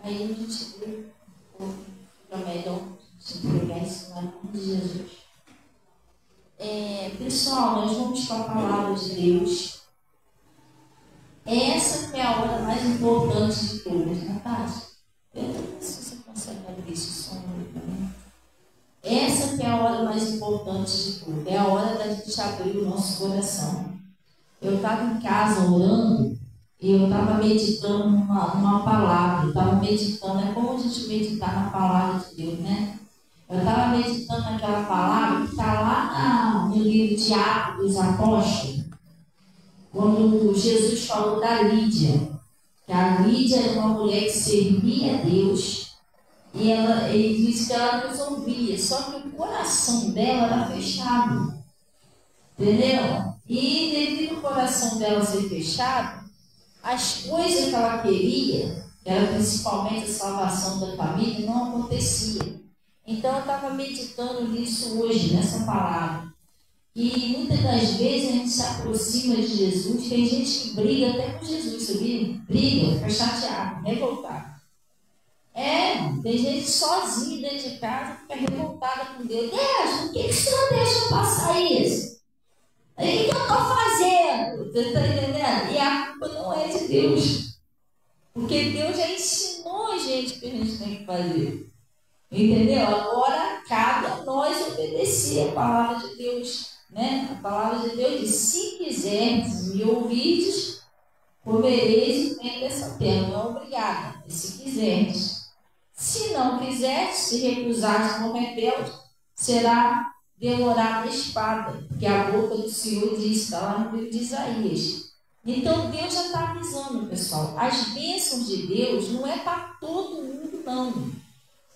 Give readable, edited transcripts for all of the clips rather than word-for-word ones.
Aí a gente vê para melhor se entregar isso lá no nome de Jesus. Pessoal, nós vamos com a palavra de Deus. Essa que é a hora mais importante de todas, não é, Tati? Pergunta se você consegue abrir esse som também. Essa que é a hora mais importante de tudo. É a hora da gente abrir o nosso coração. Eu estava em casa orando e eu estava meditando numa palavra. Eu estava meditando, é como a gente meditar na palavra de Deus, né? Eu estava meditando naquela palavra que está lá no livro de Atos dos Apóstolos, quando Jesus falou da Lídia, que a Lídia era uma mulher que servia a Deus, e ele disse que ela nos ouvia, só que o coração dela era fechado, entendeu? E devido ao coração dela ser fechado, as coisas que ela queria, que era principalmente a salvação da família, não acontecia. Então eu estava meditando nisso hoje, nessa palavra. E muitas das vezes a gente se aproxima de Jesus, tem gente que briga até com Jesus, sabia? Briga, fica chateado, revoltado. Tem gente sozinha dentro de casa, fica revoltada com Deus. Deus, por que o Senhor deixa passar isso? O que eu estou fazendo? Você está entendendo? E a culpa não é de Deus. Porque Deus já ensinou a gente o que a gente tem que fazer. Entendeu? Agora cabe a nós obedecer a palavra de Deus. Né? A palavra de Deus diz: se quiserdes me ouvirdes, comereis o bem dessa terra. Não é obrigada, mas se quiserdes. Se não quiserdes, se recusardes cometê-los, será devorada a espada, porque a boca do Senhor diz, está lá no livro de Isaías. Então Deus já está avisando, pessoal. As bênçãos de Deus não é para todo mundo, não.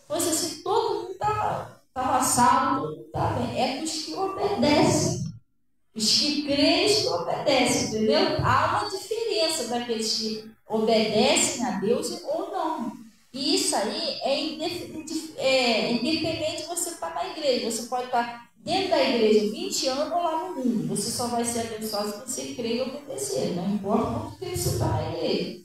Pois assim, todo mundo estava salvo, todo mundo está bem. É para os que obedecem. Os que creem, os que obedecem, entendeu? Há uma diferença daqueles que obedecem a Deus ou não. E isso aí é independente de você estar na igreja. Você pode estar dentro da igreja 20 anos ou lá no mundo. Você só vai ser abençoado se você crer e obedecer. Não importa quanto tempo você está na igreja.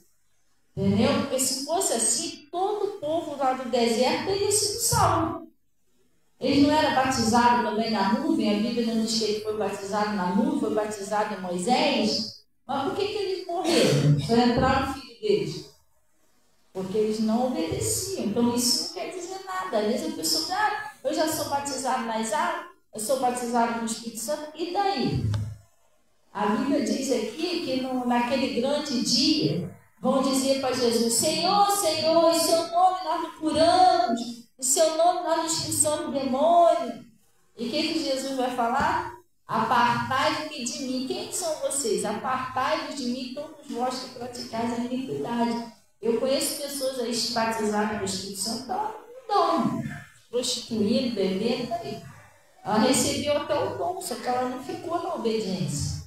Entendeu? Porque se fosse assim, todo o povo lá do deserto teria sido salvo. Eles não eram batizados também na nuvem. A Bíblia não diz que ele foi batizado na nuvem, foi batizado em Moisés. Mas por que eles morreram? Só entraram no filho deles. Porque eles não obedeciam. Então isso não quer dizer nada. Às vezes a pessoa diz: eu já sou batizado nas águas, eu sou batizado no Espírito Santo, e daí? A Bíblia diz aqui que naquele grande dia vão dizer para Jesus: Senhor, Senhor, em seu nome nós nos curamos, em seu nome nós expulsamos demônio. E o que Jesus vai falar? Apartai-vos de mim. Quem são vocês? Apartai-vos de mim, todos vós que praticais a iniquidade. Eu conheço pessoas aí batizadas no Espírito Santo, não, prostituindo, bebendo, aí. Ela recebeu até o dom, só que ela não ficou na obediência.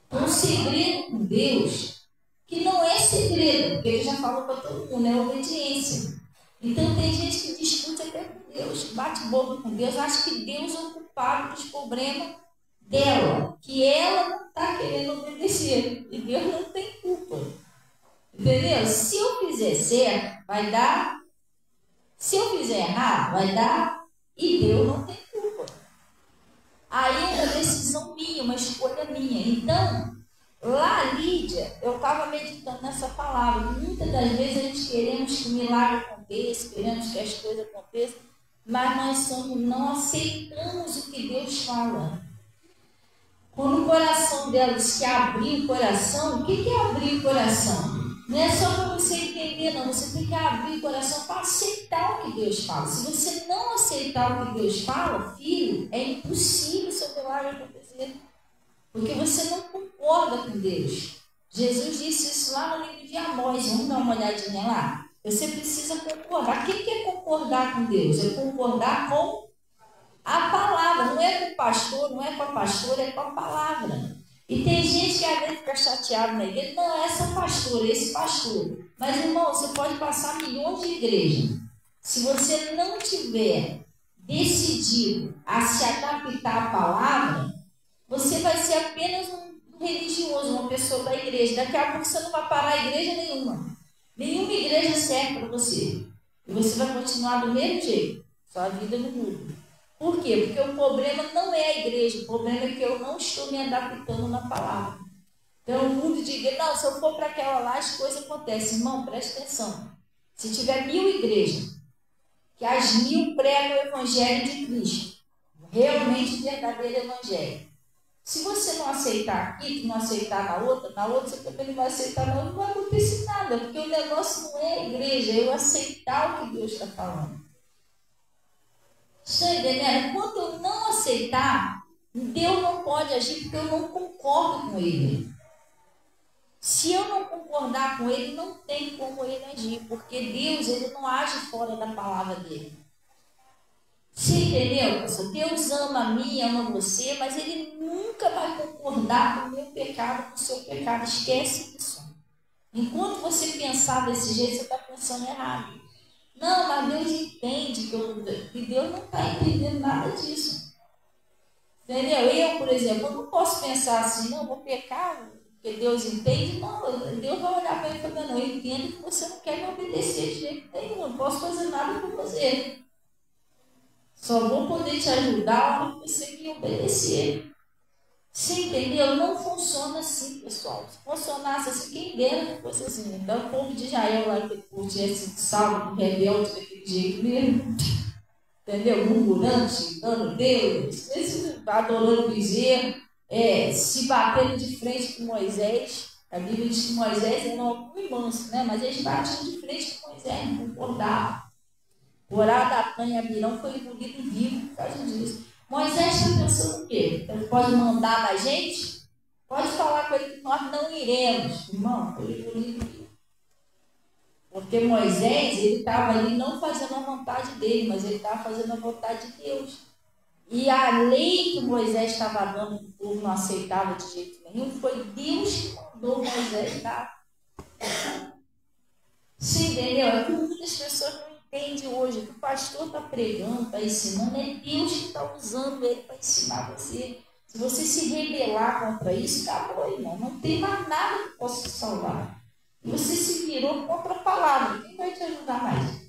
Um segredo com Deus, que não é segredo, porque ele já falou para todo mundo, é obediência. Então tem gente que discute até com Deus, bate boca com Deus, acha que Deus é o culpado dos problemas dela, que ela não está querendo obedecer, e Deus não tem culpa. Entendeu? Se eu fizer certo, vai dar. Se eu fizer errado, vai dar. E Deus não tem culpa. Aí é uma decisão minha, uma escolha minha. Então, lá, Lídia, eu estava meditando nessa palavra. Muitas das vezes a gente queremos que o milagre aconteça, queremos que as coisas aconteçam, mas nós não aceitamos o que Deus fala. Quando o coração dela diz que abriu o coração, o que é abrir o coração? Não é só para você entender, não. Você tem que abrir o coração para aceitar o que Deus fala. Se você não aceitar o que Deus fala, filho, é impossível o seu milagre acontecer. Porque você não concorda com Deus. Jesus disse isso lá no livro de Amós. Vamos dar uma olhadinha lá? Você precisa concordar. O que é concordar com Deus? É concordar com a palavra. Não é com o pastor, não é com a pastora, é com a palavra. E tem gente que às vezes fica chateado na igreja: não, essa pastora, esse pastor. Mas, irmão, você pode passar milhões de igrejas. Se você não tiver decidido a se adaptar à palavra, você vai ser apenas um religioso, uma pessoa da igreja. Daqui a pouco você não vai parar a igreja nenhuma. Nenhuma igreja serve para você. E você vai continuar do mesmo jeito. Sua vida não muda. Por quê? Porque o problema não é a igreja. O problema é que eu não estou me adaptando na palavra. Então, o mundo de igreja, não, se eu for para aquela lá, as coisas acontecem. Irmão, preste atenção. Se tiver 1000 igrejas, que as 1000 pregam o evangelho de Cristo, realmente o verdadeiro evangelho. Se você não aceitar aqui, que não aceitar na outra você também não vai aceitar, não vai acontecer nada, porque o negócio não é a igreja, é eu aceitar o que Deus está falando. Está entendendo? Enquanto eu não aceitar, Deus não pode agir porque eu não concordo com Ele. Se eu não concordar com Ele, não tem como Ele agir, porque Deus, Ele não age fora da palavra dEle. Você entendeu? Deus ama a mim, ama você, mas Ele nunca vai concordar com o meu pecado, com o seu pecado. Esquece isso. Enquanto você pensar desse jeito, você está pensando errado. Não, mas Deus entende que Deus não está entendendo nada disso. Entendeu? Eu, por exemplo, eu não posso pensar assim, não, vou pecar, porque Deus entende. Não, Deus vai olhar para ele e falar, não, eu entendo que você não quer me obedecer de jeito nenhum, não posso fazer nada por você. Só vou poder te ajudar a você me obedecer. Você entendeu? Não funciona assim, pessoal. Se funcionasse assim, quem dera que fosse assim. Então, o povo de Israel lá que tinha sido salvo, rebelde daquele jeito mesmo. Entendeu? Murmurando, xingando Deus, adorando bezerro, se batendo de frente com Moisés. A Bíblia diz que Moisés era um manso, né? Mas eles batiam de frente com Moisés, não concordavam. Corá, Datã e Abirão foi engolido vivo por causa disso. Moisés está pensando o quê? Ele pode mandar na gente? Pode falar com ele que nós não iremos. Irmão, foi engolido vivo. Porque Moisés, ele estava ali não fazendo a vontade dele, mas ele estava fazendo a vontade de Deus. E a lei que Moisés estava dando, o povo não aceitava de jeito nenhum, foi Deus que mandou Moisés dar. Você entendeu? É que muitas pessoas não entendem hoje. O que o pastor está pregando, está ensinando, é Deus que está usando ele para ensinar você. Se você se rebelar contra isso, acabou, irmão. Não tem mais nada que possa te salvar. E você se virou contra a palavra. Quem vai te ajudar mais?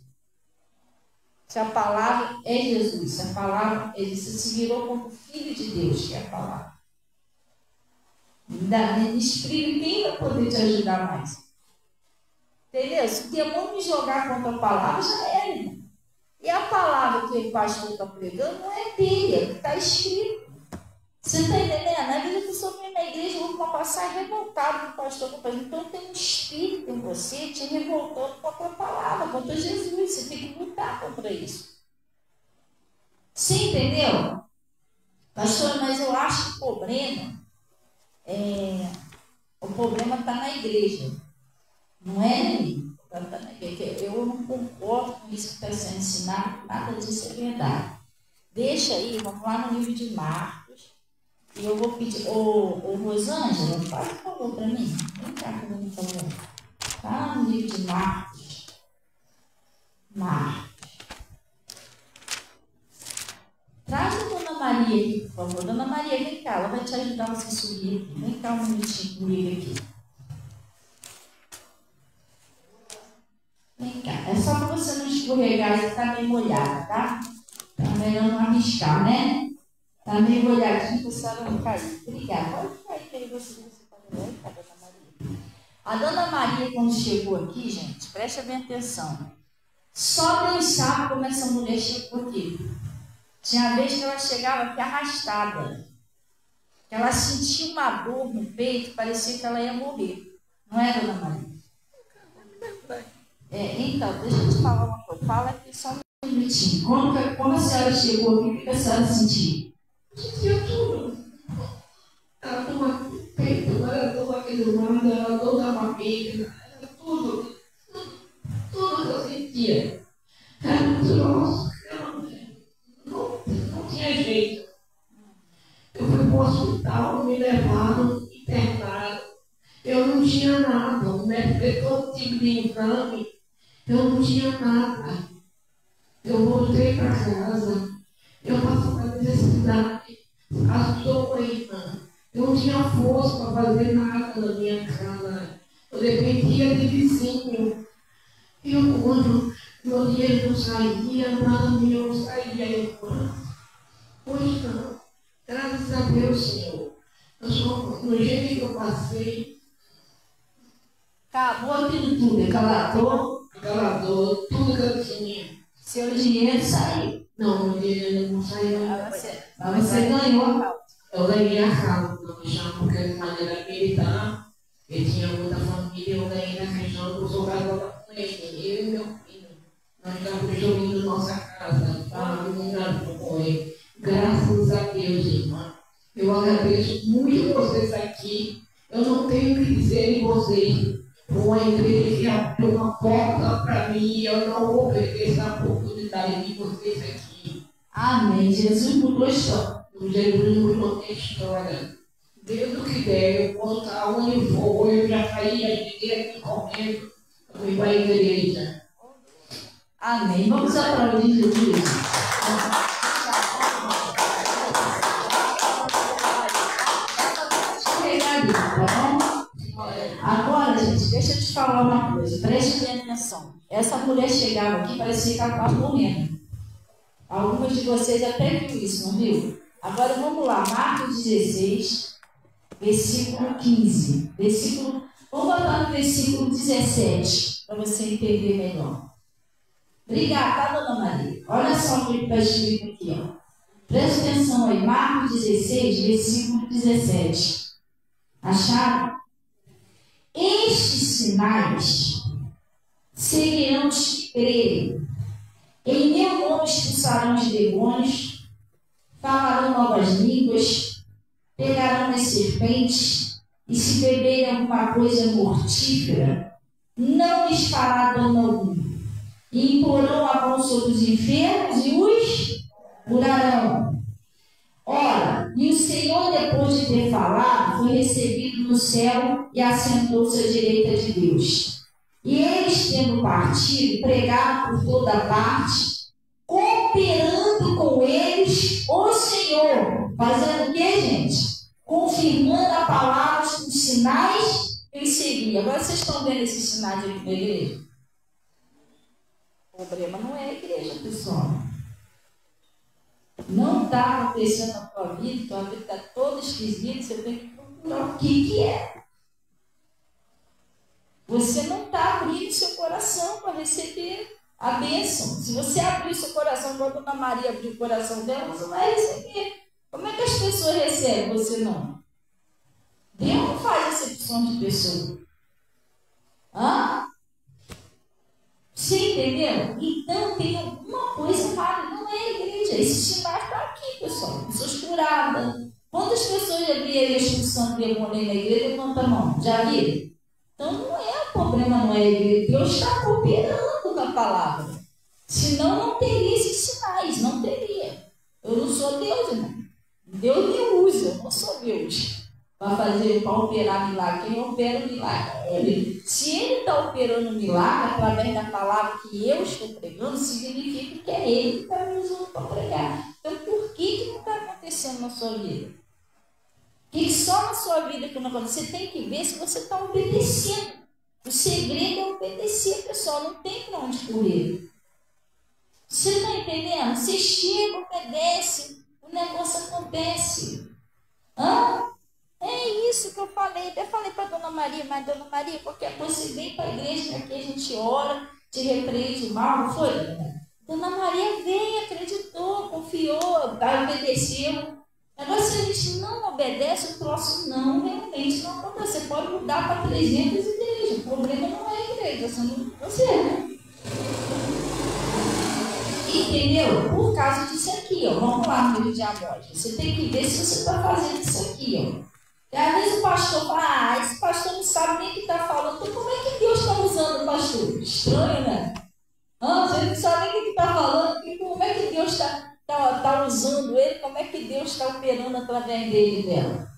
Se a palavra é Jesus, se a palavra é Jesus, você se virou contra o Filho de Deus, que é a palavra. Me explique quem vai poder te ajudar mais. Entendeu? Se o demônio me jogar contra a palavra, já era, irmão. E a palavra que o pastor está pregando não é dele, é o que está escrito. Você está entendendo? Às vezes a pessoa vem na igreja e ouve passar revoltado com o pastor. Então tem um espírito em você te revoltando contra a palavra, contra Jesus. Você tem que lutar contra isso. Você entendeu? Pastor, mas eu acho que o problema está na igreja. Não é ele. Eu não concordo com isso que está sendo ensinado, nada disso é verdade. Deixa aí, vamos lá no livro de Marcos. E eu vou pedir, Rosângela, faz um favor para mim. Vem cá comigo, por favor. Tá no livro de Marcos. Traz a Dona Maria aqui, por favor. Dona Maria, vem cá, ela vai te ajudar a você subir aqui. Vem cá um minutinho comigo aqui. Vem cá, é só para você não escorregar, você está meio molhada, tá? Tá melhor não arriscar, né? Tá meio molhadinho para a senhora não cair. Obrigada. Pode cair que aí você pode ver, tá, Dona Maria? A Dona Maria, quando chegou aqui, gente, preste bem atenção. Só Deus sabe como essa mulher chegou aqui. Tinha vez que ela chegava aqui arrastada. Que ela sentia uma dor no peito, parecia que ela ia morrer. Não é, Dona Maria? Então, deixa eu te falar uma coisa. Fala aqui só um minutinho. Como a senhora chegou aqui, o que a senhora sentiu? Sentia tudo. Ela toma peito, ela toma aquele mando, ela toda uma barriga, tudo que eu sentia. Era muito nosso. Não tinha jeito. Eu fui para o hospital, me levaram, internaram. Eu não tinha nada. O médico fez todo tipo de exame. Eu não tinha nada. Eu voltei para casa. Eu passei a necessidade. Ajudou uma irmã. Eu não tinha força para fazer nada na minha casa. Eu dependia de vizinho. Eu, quando meu dinheiro não saía, nada meu saía. Hoje não. Graças a Deus, Senhor. Eu sou, no jeito que eu passei. Acabou aquilo tudo, Calador, tudo que eu tinha. Seu dinheiro saiu. Não, meu dinheiro não saiu. Mas você ganhou a causa. Eu ganhei a causa, não me chamo porque de maneira militar. Eu tinha muita família, eu ganhei na questão do sou casada com ele, eu e meu filho. Nós estamos jogando nossa casa, caminhando com ele. Graças a Deus, irmã. Eu agradeço muito vocês aqui. Eu não tenho o que dizer em vocês. Uma igreja que abriu uma porta para mim, eu não vou perder essa oportunidade de vocês aqui. Amém. Jesus mudou a história. Jesus mudou a história. Deus do que der, eu posso estar onde for, eu já saí da igreja correndo, eu fui para a igreja. Amém. Vamos aplaudir Jesus. Agora, gente, deixa eu te falar uma coisa. Preste bem atenção. Essa mulher chegava aqui, parecia que ela estava morrendo. Algumas de vocês até viram isso, não viu? Agora vamos lá, Marcos 16, versículo 15. Vamos botar no versículo 17, para você entender melhor. Obrigada, tá, Dona Maria? Olha só o que está escrito aqui, ó. Preste atenção aí, Marcos 16, versículo 17. Acharam? Estes sinais seguirão os que crerem. Em meu nome expulsarão os demônios, falarão novas línguas, pegarão as serpentes, e se beberem alguma coisa mortífera, não lhes fará dano algum. E imporão a mão sobre os enfermos e os curarão. Ora, e o Senhor, depois de ter falado, foi recebido no céu e assentou-se à direita de Deus. E eles, tendo partido, pregaram por toda parte, cooperando com eles o Senhor. Fazendo o que, gente? Confirmando a palavra com sinais que eles seguiam. Agora vocês estão vendo esses sinais aqui na igreja? O problema não é a igreja, pessoal. Não está acontecendo na tua vida está toda esquisita, você tem que procurar o que é. Você não está abrindo seu coração para receber a bênção. Se você abrir seu coração, igual a Dona Maria abriu o coração dela, você vai receber. Como é que as pessoas recebem? Você não. Deus não faz acepção de pessoa. Hã? Você entendeu? Então tem alguma coisa errada. Não é a igreja. Esse sinal está aqui, pessoal. Pessoas curadas. Quantas pessoas já viram expulsando demônio na igreja? Levanta a mão. Já viram? Então não é o problema, não é a igreja. Deus está cooperando com a palavra. Senão não teria esses sinais. Não teria. Eu não sou Deus, irmão. Deus me usa. Eu não sou Deus. Para operar milagre. Quem opera o milagre é Ele. Se Ele está operando o milagre através da palavra que eu estou pregando, significa que é Ele que está me usando para pregar. Então, por que não está acontecendo na sua vida? Que só na sua vida que não acontece. Você tem que ver se você está obedecendo. O segredo é obedecer, pessoal. Não tem para onde correr. Você está entendendo? Você chega, obedece, o negócio acontece. Hã? É isso que eu falei. Até falei para Dona Maria, mas Dona Maria, qualquer coisa, você vem para a igreja, que aqui a gente ora, te repreende mal, não foi? Dona Maria veio, acreditou, confiou, obedeceu. Agora, se a gente não obedece, o próximo não, realmente não acontece. Você pode mudar para 300 igrejas. O problema não é a igreja, você, né? Entendeu? Por causa disso aqui, ó. Vamos lá no livro de Amós. Você tem que ver se você está fazendo isso aqui, ó. E às vezes o pastor fala, esse pastor não sabe nem o que está falando. Então, como é que Deus está usando o pastor? Estranho, né? Você não sabe nem o que está falando. Como é que Deus está usando ele? Como é que Deus está operando através dele e dela?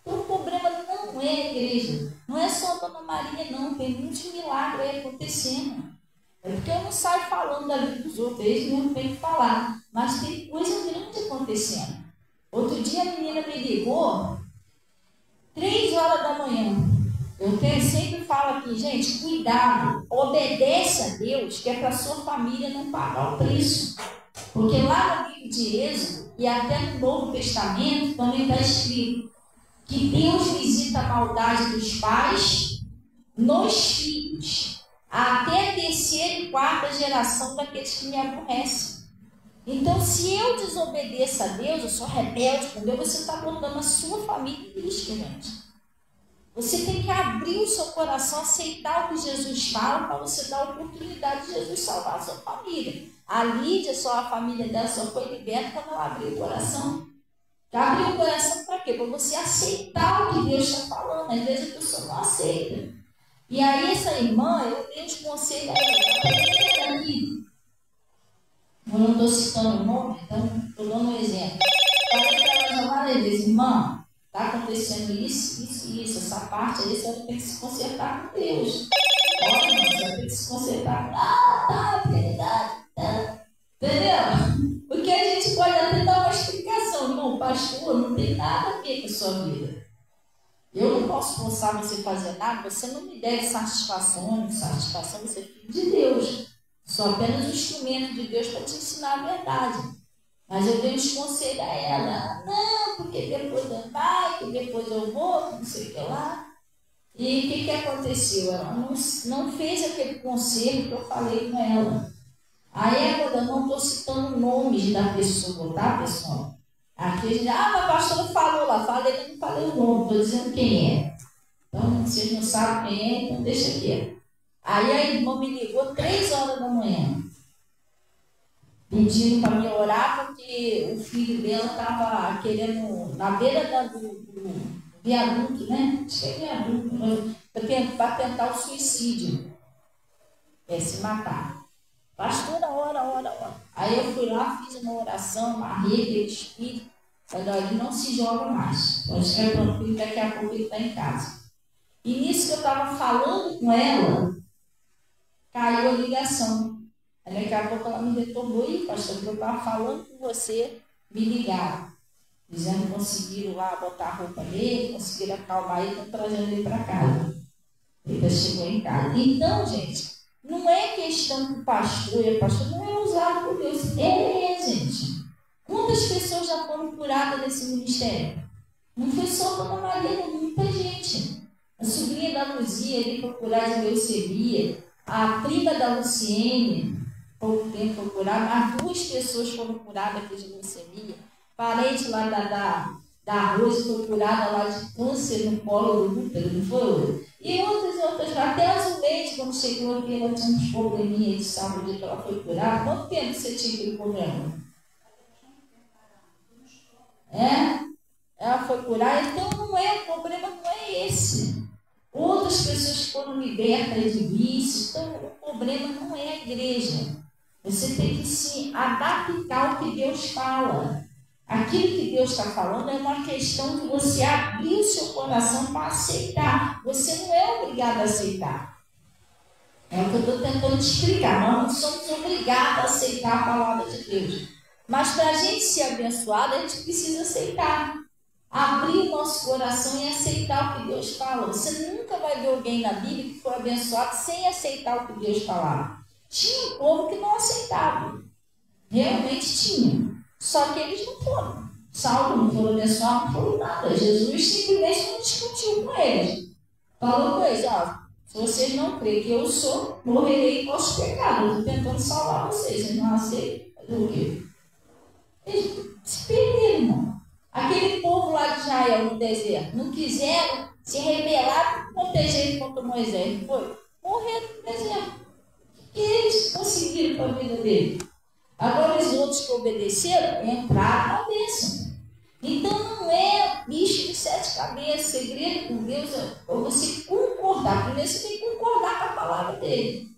Então, o problema não é a igreja. Não é só a Dona Maria, não. Tem muitos milagres aí acontecendo. É porque eu não saio falando da vida dos outros. Eles mesmo têm que falar. Mas tem coisa grande acontecendo. Outro dia a menina me ligou. 3 horas da manhã. Sempre falo aqui, gente, cuidado, obedece a Deus, que é para a sua família não pagar o preço. Porque lá no livro de Êxodo, e até no Novo Testamento, também está escrito que Deus visita a maldade dos pais nos filhos, até a 3ª e 4ª geração daqueles que me aborrecem. Então, se eu desobedeço a Deus, eu sou rebelde com Deus, você está botando a sua família em risco, gente. Você tem que abrir o seu coração, aceitar o que Jesus fala, para você dar a oportunidade de Jesus salvar a sua família. A Lídia, só a família dela só foi liberta quando ela abriu o coração. Abriu o coração para quê? Para você aceitar o que Deus está falando. Às vezes a pessoa não aceita. E aí essa irmã, eu dei uns conselhos a ela. Eu não estou citando o nome, então estou dando um exemplo. Falei para ela várias vezes, irmã, está acontecendo isso, essa parte aí, você vai ter que se consertar com Deus. Olha, você vai ter que se consertar. Tá, verdade. Entendeu? Porque a gente pode até dar uma explicação. Não, pastor, não tem nada a ver com a sua vida. Eu não posso forçar você a fazer nada, você não me deve satisfação, você é filho de Deus. Sou apenas um instrumento de Deus para te ensinar a verdade. Mas eu dei uns conselhos a ela. Não, porque depois eu vai, que depois eu vou, não sei o que lá. E o que aconteceu? Ela não fez aquele conselho que eu falei com ela. Aí agora eu não estou citando nomes da pessoa, tá, pessoal? Aqui a gente, mas a pastora falou lá, falei, não falei o nome, estou dizendo quem é. Então, vocês não sabem quem é, então deixa aqui. Aí a irmã me ligou 3 horas da manhã, pedindo para me orar, porque o filho dela estava querendo, na beira do viaduto, né? Acho que é viaduto, para tentar o suicídio, se matar. Pastora, ora. Aí eu fui lá, fiz uma oração, amarrei aquele espírito, falei, ele não se joga mais, pode ficar tranquilo, daqui a pouco ele está em casa. E nisso que eu estava falando com ela, caiu a ligação. Aí daqui a pouco ela me retornou, e pastor, eu estava falando com você, me ligaram. Dizendo que conseguiram lá botar a roupa nele, conseguiram acalmar ele, estão trazendo ele para casa. Ele já chegou em casa. Então, gente, não é questão que o pastor não é usado por Deus. Ele é, gente. Quantas pessoas já foram curadas nesse ministério? Não foi só a Dona Maria, muita gente. A sobrinha da Luzia ali foi curada de leucemia. A prima da Luciene, pouco tempo foi curada. As 2 pessoas foram curadas aqui de leucemia. Parente lá da Rose foi curada lá de câncer no colo do útero, não foi? E outras, até a Zuleide, quando chegou aqui, ela tinha uns probleminhas de saúde que ela foi curada. Quanto tempo você tinha aquele problema? Ela foi curada, então o problema não é esse. Outras pessoas foram libertas de vícios, então o problema não é a igreja. Você tem que se adaptar ao que Deus fala. Aquilo que Deus está falando é uma questão de você abrir o seu coração para aceitar. Você não é obrigado a aceitar. É o que eu estou tentando te explicar. Nós não somos obrigados a aceitar a palavra de Deus. Mas para a gente ser abençoado, a gente precisa aceitar. Abrir o nosso coração e aceitar o que Deus fala. Você nunca vai ver alguém na Bíblia que foi abençoado sem aceitar o que Deus falava. Tinha um povo que não aceitava. Realmente tinha. Só que eles não foram. Saulo não foram abençoados, não foram nada. Jesus simplesmente não discutiu com eles. Falou com eles, se vocês não creem que eu sou, morrerei em vosso pecado. Eu estou tentando salvar vocês. Vocês não aceitam? Fazer o quê? Eles se perderam, irmão. Aquele povo lá de Israel no deserto, não quiseram se rebelar para proteger contra Moisés, não foi? Morreram no deserto. E eles conseguiram para a vida dele. Agora os outros que obedeceram entraram na bênção. Então não é bicho de 7 cabeças, segredo com Deus é você concordar. Primeiro você tem que concordar com a palavra dele.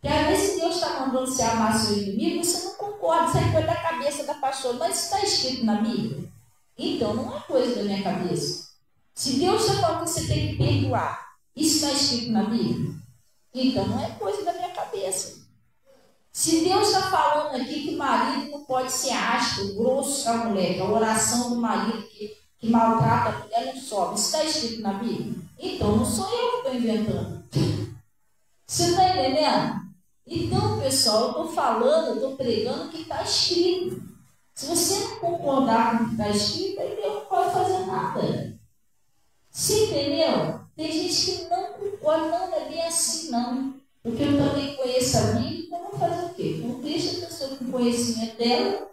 Porque às vezes Deus está mandando você amar seu inimigo, você não concorda, você é coisa da cabeça da pastora, mas isso está escrito na Bíblia. Então não é coisa da minha cabeça. Se Deus está falando que você tem que perdoar, isso está escrito na Bíblia? Então não é coisa da minha cabeça. Se Deus está falando aqui que o marido não pode ser áspero, grosso com a mulher, que a oração do marido, que que maltrata a mulher não sobe. Isso está escrito na Bíblia? Então não sou eu que estou inventando. Você está entendendo? Então, pessoal, eu estou falando, eu estou pregando o que está escrito. Se você não concordar com o que está escrito, aí Deus não pode fazer nada. Você entendeu? Tem gente que não concorda, não é bem assim, não. Porque eu também conheço a Bíblia, então vou fazer o quê? Não deixa a pessoa com conhecimento dela.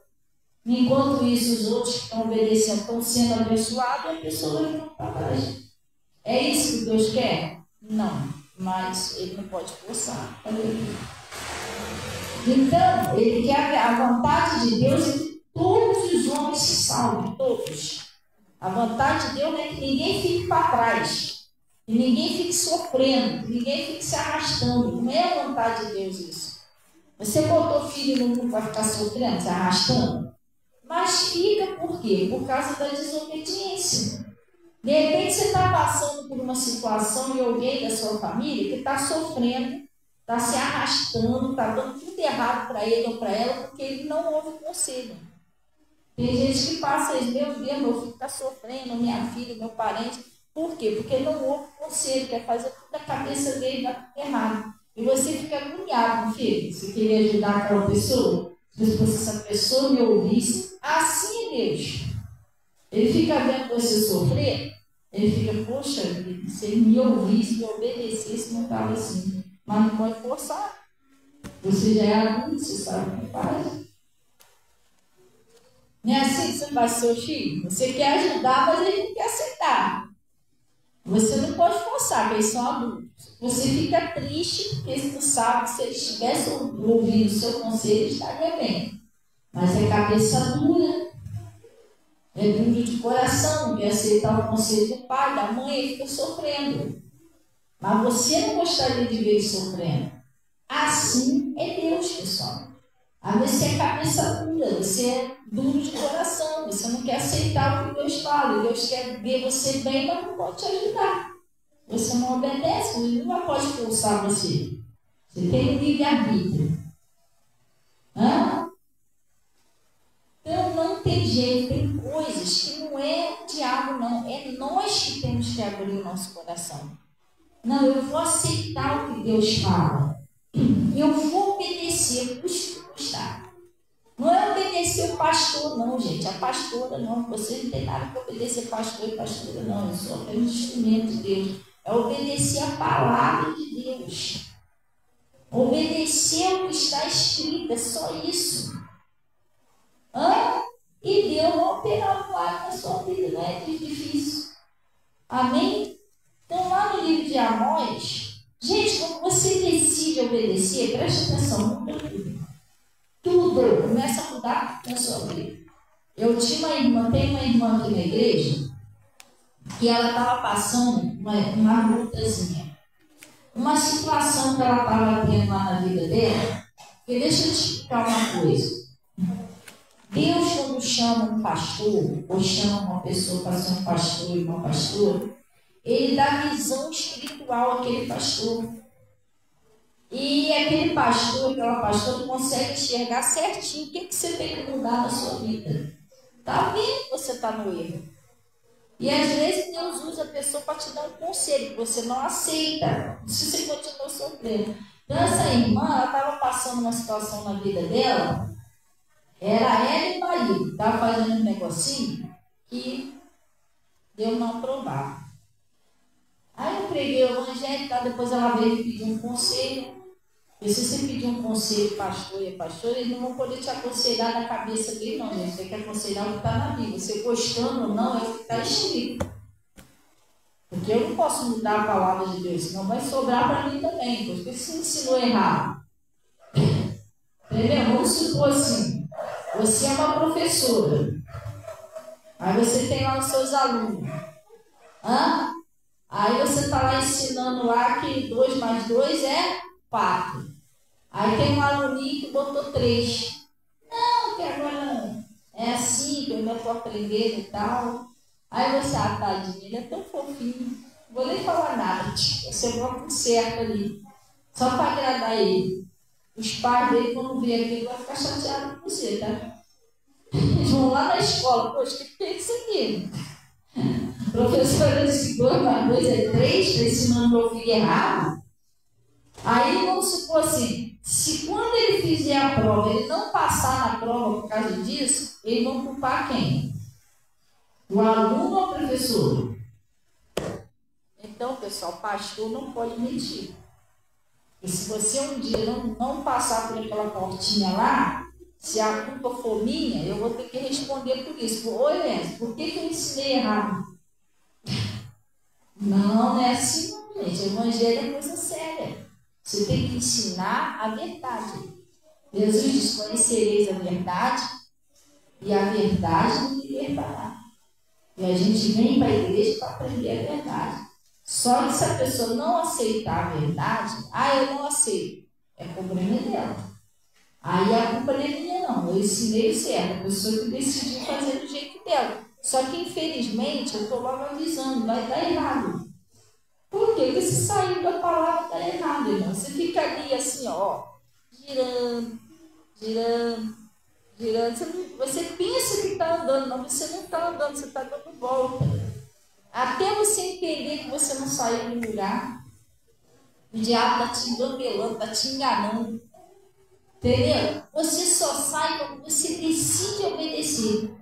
Enquanto isso, os outros que estão obedecendo estão sendo abençoados, a pessoa vai ficar para trás. É isso que Deus quer? Não, mas Ele não pode forçar. Então, Ele quer a vontade de Deus é que todos os homens se salvem, todos. A vontade de Deus é que ninguém fique para trás, que ninguém fique sofrendo, que ninguém fique se arrastando. Não é a vontade de Deus isso. Você botou filho no mundo para ficar sofrendo, se arrastando? Mas fica por quê? Por causa da desobediência. De repente você está passando por uma situação e alguém da sua família que está sofrendo, está se arrastando, está dando tudo errado para ele ou para ela, porque ele não ouve o conselho. Tem gente que passa isso, meu Deus, meu filho está sofrendo, minha filha, meu parente. Por quê? Porque ele não ouve o conselho, quer fazer tudo a cabeça dele dar tudo errado. E você fica agoniado, meu filho. Você queria ajudar aquela pessoa? Se essa pessoa me ouvisse, assim é Deus. Ele fica vendo você sofrer, ele fica, poxa, se ele me ouvisse, me obedecesse, não estava assim. Mas não pode forçar. Você já é adulto, você sabe o que faz. Não é assim que você faz seu filho? Você quer ajudar, mas ele não quer aceitar. Você não pode forçar, porque eles são adultos. Você fica triste, porque você sabe que se ele estivesse ouvindo o seu conselho, estaria bem. Mas é cabeça dura, é duro de coração, quer aceitar o conselho do pai, da mãe, ele fica sofrendo. Mas você não gostaria de ver ele sofrendo. Assim é Deus, pessoal. Aí você é cabeça dura, você é duro de coração, você não quer aceitar o que Deus fala. Deus quer ver você bem, mas não pode te ajudar. Você não obedece, ele não pode forçar você. Você tem livre-arbítrio. Então não tem jeito, tem coisas que não é o diabo, não. É nós que temos que abrir o nosso coração. Não, eu vou aceitar o que Deus fala. Eu vou obedecer, custar. Não é obedecer o pastor, não, gente. A pastora, não. Você não tem nada para obedecer pastor e pastora, não. Eu sou apenas instrumento de Deus. É obedecer a palavra de Deus. Obedecer o que está escrito, é só isso. E Deus vai operar o milagre na sua vida, não é difícil. Amém? Então, lá no livro de Amós, gente, quando você decide obedecer, preste atenção, muda tudo. Tudo começa a mudar na sua vida. Eu tinha uma irmã, tenho uma irmã aqui na igreja, que ela estava passando uma lutazinha. Uma situação que ela estava tendo lá na vida dela, porque deixa eu te explicar uma coisa. Deus, quando chama um pastor, ou chama uma pessoa para ser um pastor e uma pastora, Ele dá visão espiritual àquele pastor. E aquele pastor, aquela pastora, consegue enxergar certinho o que você tem que mudar na sua vida. Está vendo que você está no erro. E às vezes Deus usa a pessoa para te dar um conselho que você não aceita, se você continua sofrendo. Então essa irmã, ela estava passando uma situação na vida dela, era ela e o marido, estava fazendo um negocinho que Deus não aprovava. Aí eu preguei o evangelho, tá? Depois ela veio me pedir um conselho. E se você pedir um conselho, pastor e pastora, eles não vão poder te aconselhar na cabeça dele, não, gente. Você quer aconselhar o que está na Bíblia. Você gostando ou não, é o que está escrito. Porque eu não posso mudar a palavra de Deus, senão vai sobrar para mim também. Porque se ensinou errado. Entendeu? Vamos supor assim, você é uma professora. Aí você tem lá os seus alunos. Aí você está lá ensinando lá que 2 mais 2 é 4. Aí tem um aluninho que botou 3. Não, que agora é assim, que eu ainda estou aprendendo e tal. Aí você, tadinho, ele é tão fofinho. Não vou nem falar nada. Você bota um certo ali. Só para agradar ele. Os pais dele, quando vê aquilo, vão ficar chateados com você, tá? Eles vão lá na escola. Poxa, o que é isso aqui? A professora disse que 2 mais 2 é 3, está ensinando meu filho errado. Aí vamos supor assim, se quando ele fizer a prova, ele não passar na prova por causa disso, eles vão culpar quem? O aluno ou o professor? Então, pessoal, pastor não pode mentir. E se você um dia não passar por aquela portinha lá, se a culpa for minha, eu vou ter que responder por isso. Oi, Lenço, por que eu ensinei errado? Não é assim, não, gente. O evangelho é coisa séria. Você tem que ensinar a verdade. Jesus diz: conhecereis a verdade, e a verdade nos libertará. E a gente vem para a igreja para aprender a verdade. Só que se a pessoa não aceitar a verdade, eu não aceito, é problema dela. Aí a culpa não é minha, não. Eu ensinei o certo, a pessoa que decidiu fazer do jeito dela. Só que, infelizmente, eu estou logo avisando, vai dar errado. Por quê? Porque se sair da palavra, dá errado, irmão. Você fica ali assim, ó, girando, girando, girando. Você pensa que está andando, mas você não está andando, você está dando volta. Até você entender que você não saiu do lugar. O diabo está te engambelando, está te enganando. Entendeu? Você só sai quando você decide obedecer.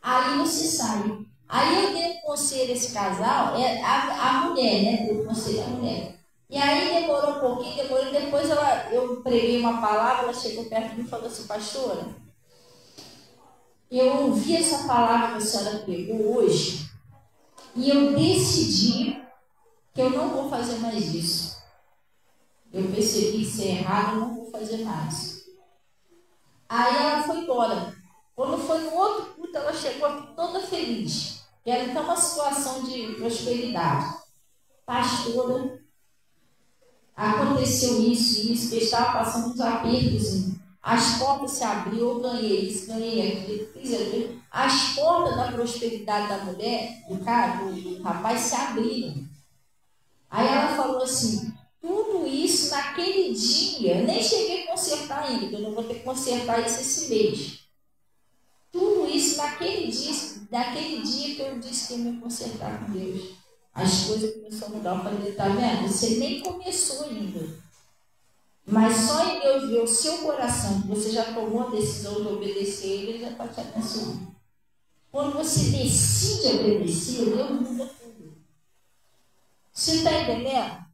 Aí você sai. Aí eu dei um conselho a esse casal, a mulher, né? Dei um conselho à mulher. E aí demorou um pouquinho, depois eu preguei uma palavra, ela chegou perto de mim e falou assim: pastora, eu ouvi essa palavra que a senhora pregou hoje e eu decidi que eu não vou fazer mais isso. Eu percebi que isso é errado, eu não vou fazer mais. Aí ela foi embora. Quando foi no outro culto, ela chegou aqui toda feliz. Era então uma situação de prosperidade. Pastora, aconteceu isso, que estava passando uns apertos. As portas se abriram, eu ganhei isso, ganhei aquilo. As portas da prosperidade da mulher, do rapaz, se abriram. Aí ela falou assim: tudo isso naquele dia, eu nem cheguei a consertar ainda, eu não vou ter que consertar isso esse mês. Tudo isso naquele dia que eu disse que ia me consertar com Deus. As coisas começaram a mudar. Eu falei: tá vendo? Você nem começou ainda. Mas só em Deus ver o seu coração, que você já tomou a decisão de obedecer Ele, Ele já está te abençoando. Quando você decide obedecer, Deus muda tudo. Você está entendendo?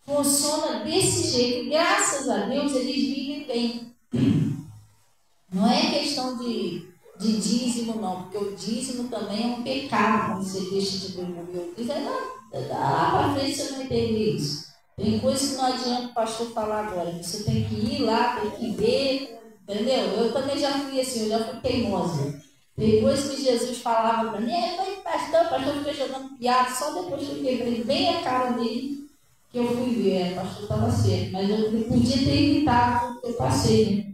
Funciona desse jeito. Graças a Deus, eles vivem bem. Não é questão de dízimo, não, porque o dízimo também é um pecado quando você deixa de devolver o dízimo. Lá para frente você não entende isso. Tem coisa que não adianta o pastor falar agora. Você tem que ir lá, tem que ver, entendeu? Eu também já fui assim, eu já fui teimosa. Tem coisa que Jesus falava para mim: pastor fica jogando piada, só depois que eu quebrei bem a cara dele que eu fui ver, o pastor estava certo. Mas eu podia ter evitado o que eu passei, né?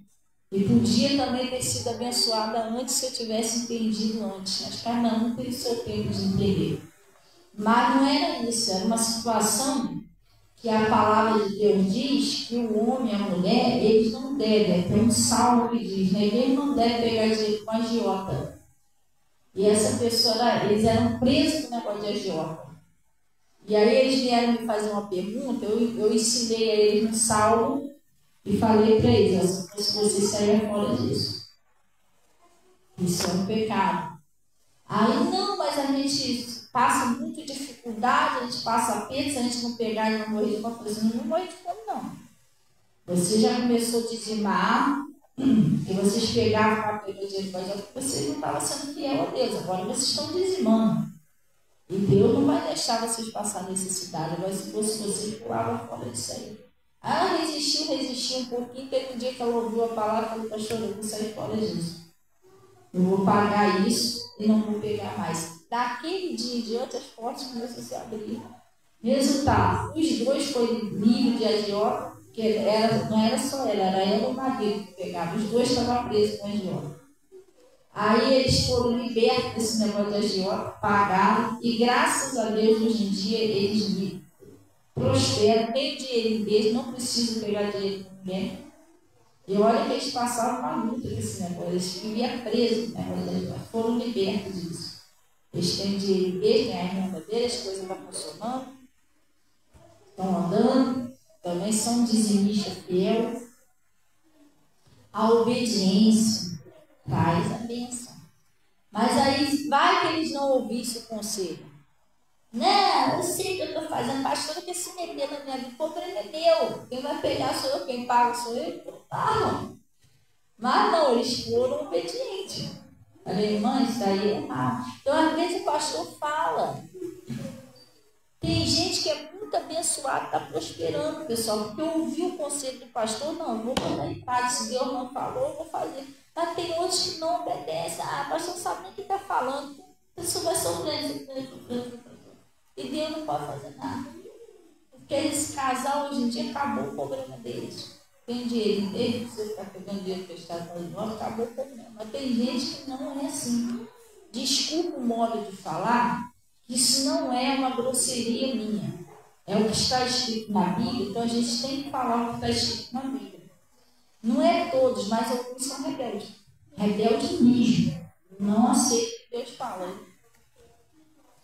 E podia também ter sido abençoada antes se eu tivesse entendido antes. Mas cada um tem o seu tempo de entender. Mas não era isso, era uma situação que a palavra de Deus diz que o homem e a mulher, eles não devem. Tem um salmo que diz, né? Eles não devem pegar dinheiro com agiota. E essa pessoa, eles eram presos no negócio de agiota. E aí eles vieram me fazer uma pergunta, eu ensinei a eles um salmo e falei para eles: se você sair fora disso, isso é um pecado. Aí não, mas a gente passa muita dificuldade, a gente passa aperto, se a gente não pegar e não morrer de fome, não morre de fome, não. Você já começou a dizimar, e vocês pegavam para pegar dinheiro, mas vocês não estavam sendo fiel a Deus, agora vocês estão dizimando. E Deus não vai deixar vocês passar necessidade, mas se fosse vocês, pulavam fora disso aí. Ela resistiu um pouquinho, teve um dia que ela ouviu a palavra e falou: pastor, eu vou sair fora disso. Eu vou pagar isso e não vou pegar mais. Daquele dia em diante, as portas começaram a se abrir. Resultado: os dois foram livres de agiota, que não era só ela, era ela e o marido que pegava. Os dois estavam presos com agiota. Aí eles foram libertos desse negócio de agiota, pagaram, e graças a Deus, hoje em dia, eles prosperam, tem dinheiro deles, não precisam pegar dinheiro com ninguém. E olha que eles passaram uma luta com esse negócio, eles viviam presos, né? Foram libertos disso. Eles têm dinheiro em igreja, têm a renda deles, as coisas estão funcionando, estão andando, também são dizimistas fiel. A obediência traz a bênção. Mas aí vai que eles não ouvissem o conselho. Não, eu sei o que eu estou fazendo, pastora, que se meter na minha vida, o problema é meu. Quem vai pegar sou eu, quem paga sou eu, então pagam. Mas não, eles foram obedientes. Falei, irmã, isso daí é errado. Então, às vezes, o pastor fala. Tem gente que é muito abençoada, está prosperando, pessoal, porque ouviu o conselho do pastor, não, eu vou botar em prática, se Deus não falou, eu vou fazer. Mas tem outros que não obedecem. O pastor não sabe nem o que está falando. A pessoa vai sofrendo. E Deus não pode fazer nada. Porque esse casal, hoje em dia, acabou o problema deles. Tem dinheiro dele, você está pegando dinheiro emprestado para nós, acabou o problema. Mas tem gente que não é assim. Desculpa o modo de falar, isso não é uma grosseria minha. É o que está escrito na Bíblia, então a gente tem que falar o que está escrito na Bíblia. Não é todos, mas alguns são rebeldes. Rebeldes mesmo. Não aceitam o que Deus fala.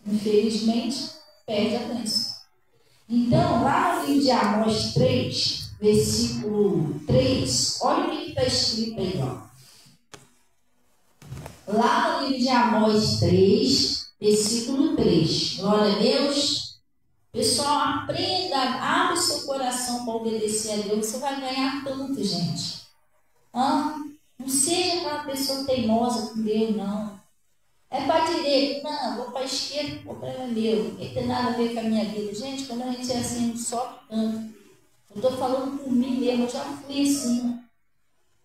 Infelizmente, perde a bênção. Então, lá no livro de Amós 3, versículo 3, olha o que está escrito aí, ó. Lá no livro de Amós 3, versículo 3. Glória a Deus. Pessoal, aprenda, abre seu coração para obedecer a Deus. Você vai ganhar tanto, gente. Não seja aquela pessoa teimosa com Deus, não. É para a direita, não, vou para a esquerda, o problema é meu. Não tem nada a ver com a minha vida. Gente, quando a gente é assim, não sofre tanto. Eu estou falando por mim mesmo, eu já fui assim.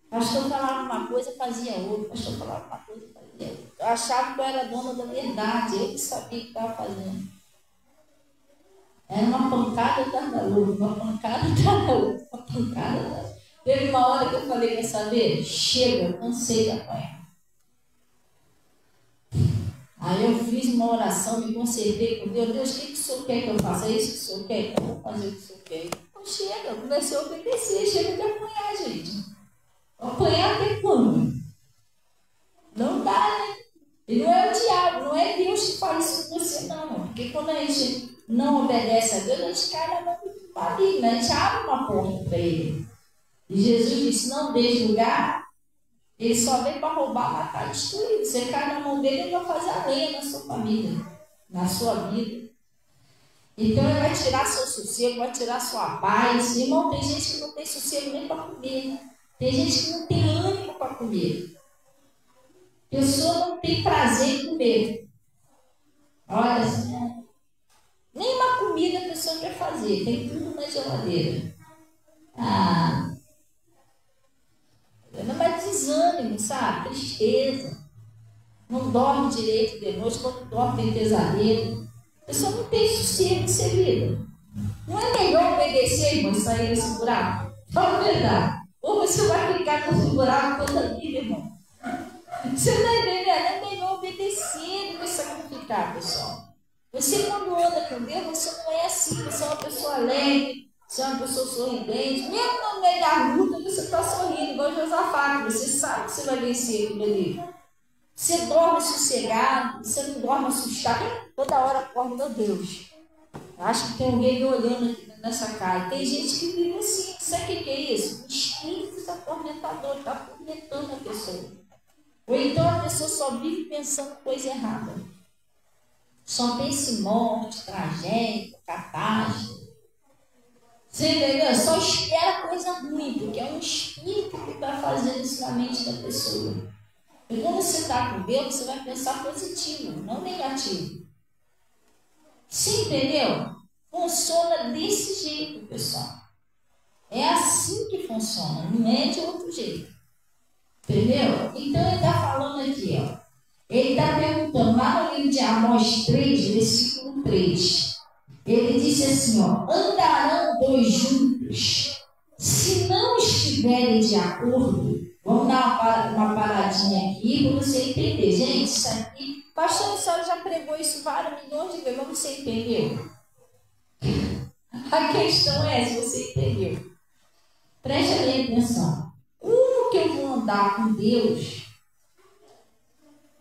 O pastor falava uma coisa, fazia outra. O pastor falava uma coisa, fazia outra. Eu achava que eu era dona da verdade, eu que sabia o que estava fazendo. Era uma pancada atrás da outra, uma pancada atrás da outra, uma pancada atrás da outra. Teve uma hora que eu falei, quer saber? Chega, cansei de apanhar. Aí eu fiz uma oração, me consertei com Deus. Deus, o que o Senhor quer que eu faça? É isso que o Senhor quer? Então eu vou fazer o que o Senhor quer. Então chega, eu comecei a obedecer, chega de apanhar, gente. Apanhar até quando? Não dá, né? E não é o diabo, não é Deus que faz isso com você, não. Porque quando a gente não obedece a Deus, a gente cai na mão do maligno, a gente abre uma porta para ele. E Jesus disse, não deixe lugar. Ele só vem para roubar, matar, destruir. Você cai na mão dele, ele vai fazer a lenha na sua família, na sua vida. Então ele vai tirar seu sossego, vai tirar sua paz. Irmão, tem gente que não tem sossego nem para comer. Tem gente que não tem ânimo para comer. A pessoa não tem prazer em comer. Olha, nem uma comida a pessoa quer fazer. Tem tudo na geladeira. Mas desânimo, sabe? Tristeza. Não dorme direito de noite, quando dorme tem pesadelo. A pessoa não tem sossego de ser vida. Não é melhor obedecer, irmão, e sair desse buraco? Fala a verdade. Ou você vai ficar nesse buraco toda a vida, irmão. Você não é entendendo? É melhor obedecer do que sacrificar, pessoal. Você, quando anda com Deus, você não é assim. Você é uma pessoa alegre. Você é uma pessoa sorridente, mesmo no meio da luta, você está sorrindo, igual Josafá, você sabe que você vai vencer aquilo ali. Você dorme sossegado, você não dorme assustado, toda hora acorda, meu Deus. Acho que tem alguém me olhando aqui nessa casa. Tem gente que vive assim, sabe o que é isso? O espírito atormentador, está atormentando a pessoa. Ou então a pessoa só vive pensando coisa errada. Só pensa em morte, tragédia, catástrofe. Você entendeu? Só espera coisa ruim, porque é um espírito que está fazendo isso na mente da pessoa. E quando você está com Deus, você vai pensar positivo, não negativo. Você entendeu? Funciona desse jeito, pessoal. É assim que funciona, não é de outro jeito. Entendeu? Então ele está falando aqui, ó. Ele está perguntando lá no livro de Amós 3, versículo 3. Ele disse assim, ó, andarão dois juntos, se não estiverem de acordo. Vamos dar uma paradinha aqui para você entender. Gente, isso aqui, pastor, a senhora já pregou isso vários milhões de vezes, mas você entendeu? A questão é se você entendeu. Preste bem atenção. Como que eu vou andar com Deus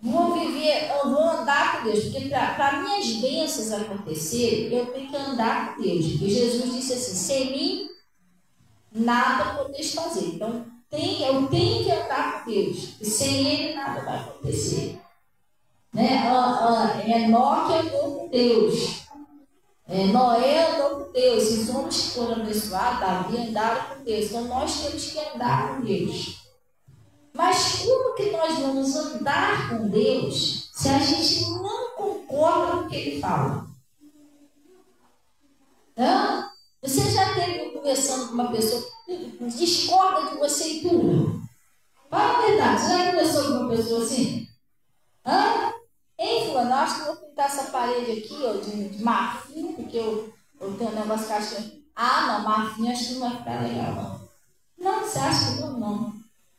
Vou viver, eu vou andar com Deus, porque para minhas bênçãos acontecerem, eu tenho que andar com Deus. Porque Jesus disse assim: sem mim, nada podeis fazer. Então, eu tenho que andar com Deus, e sem Ele nada vai acontecer. Né? Enoque andou com Deus, Noé andou com Deus, esses homens que foram abençoados, Davi andaram com Deus. Então, nós temos que andar com Deus. Mas como que nós vamos andar com Deus se a gente não concorda com o que Ele fala? Hã? Você já esteve conversando com uma pessoa que discorda de você em tudo? Fala a verdade, você já conversou com uma pessoa assim? Hã? Hein, fulano, eu acho que eu vou pintar essa parede aqui, ó, de marfim, porque eu tenho um negócio que eu acho que... Ah, não, marfim acho que não vai ficar legal, não. Não, você acha que não? Não.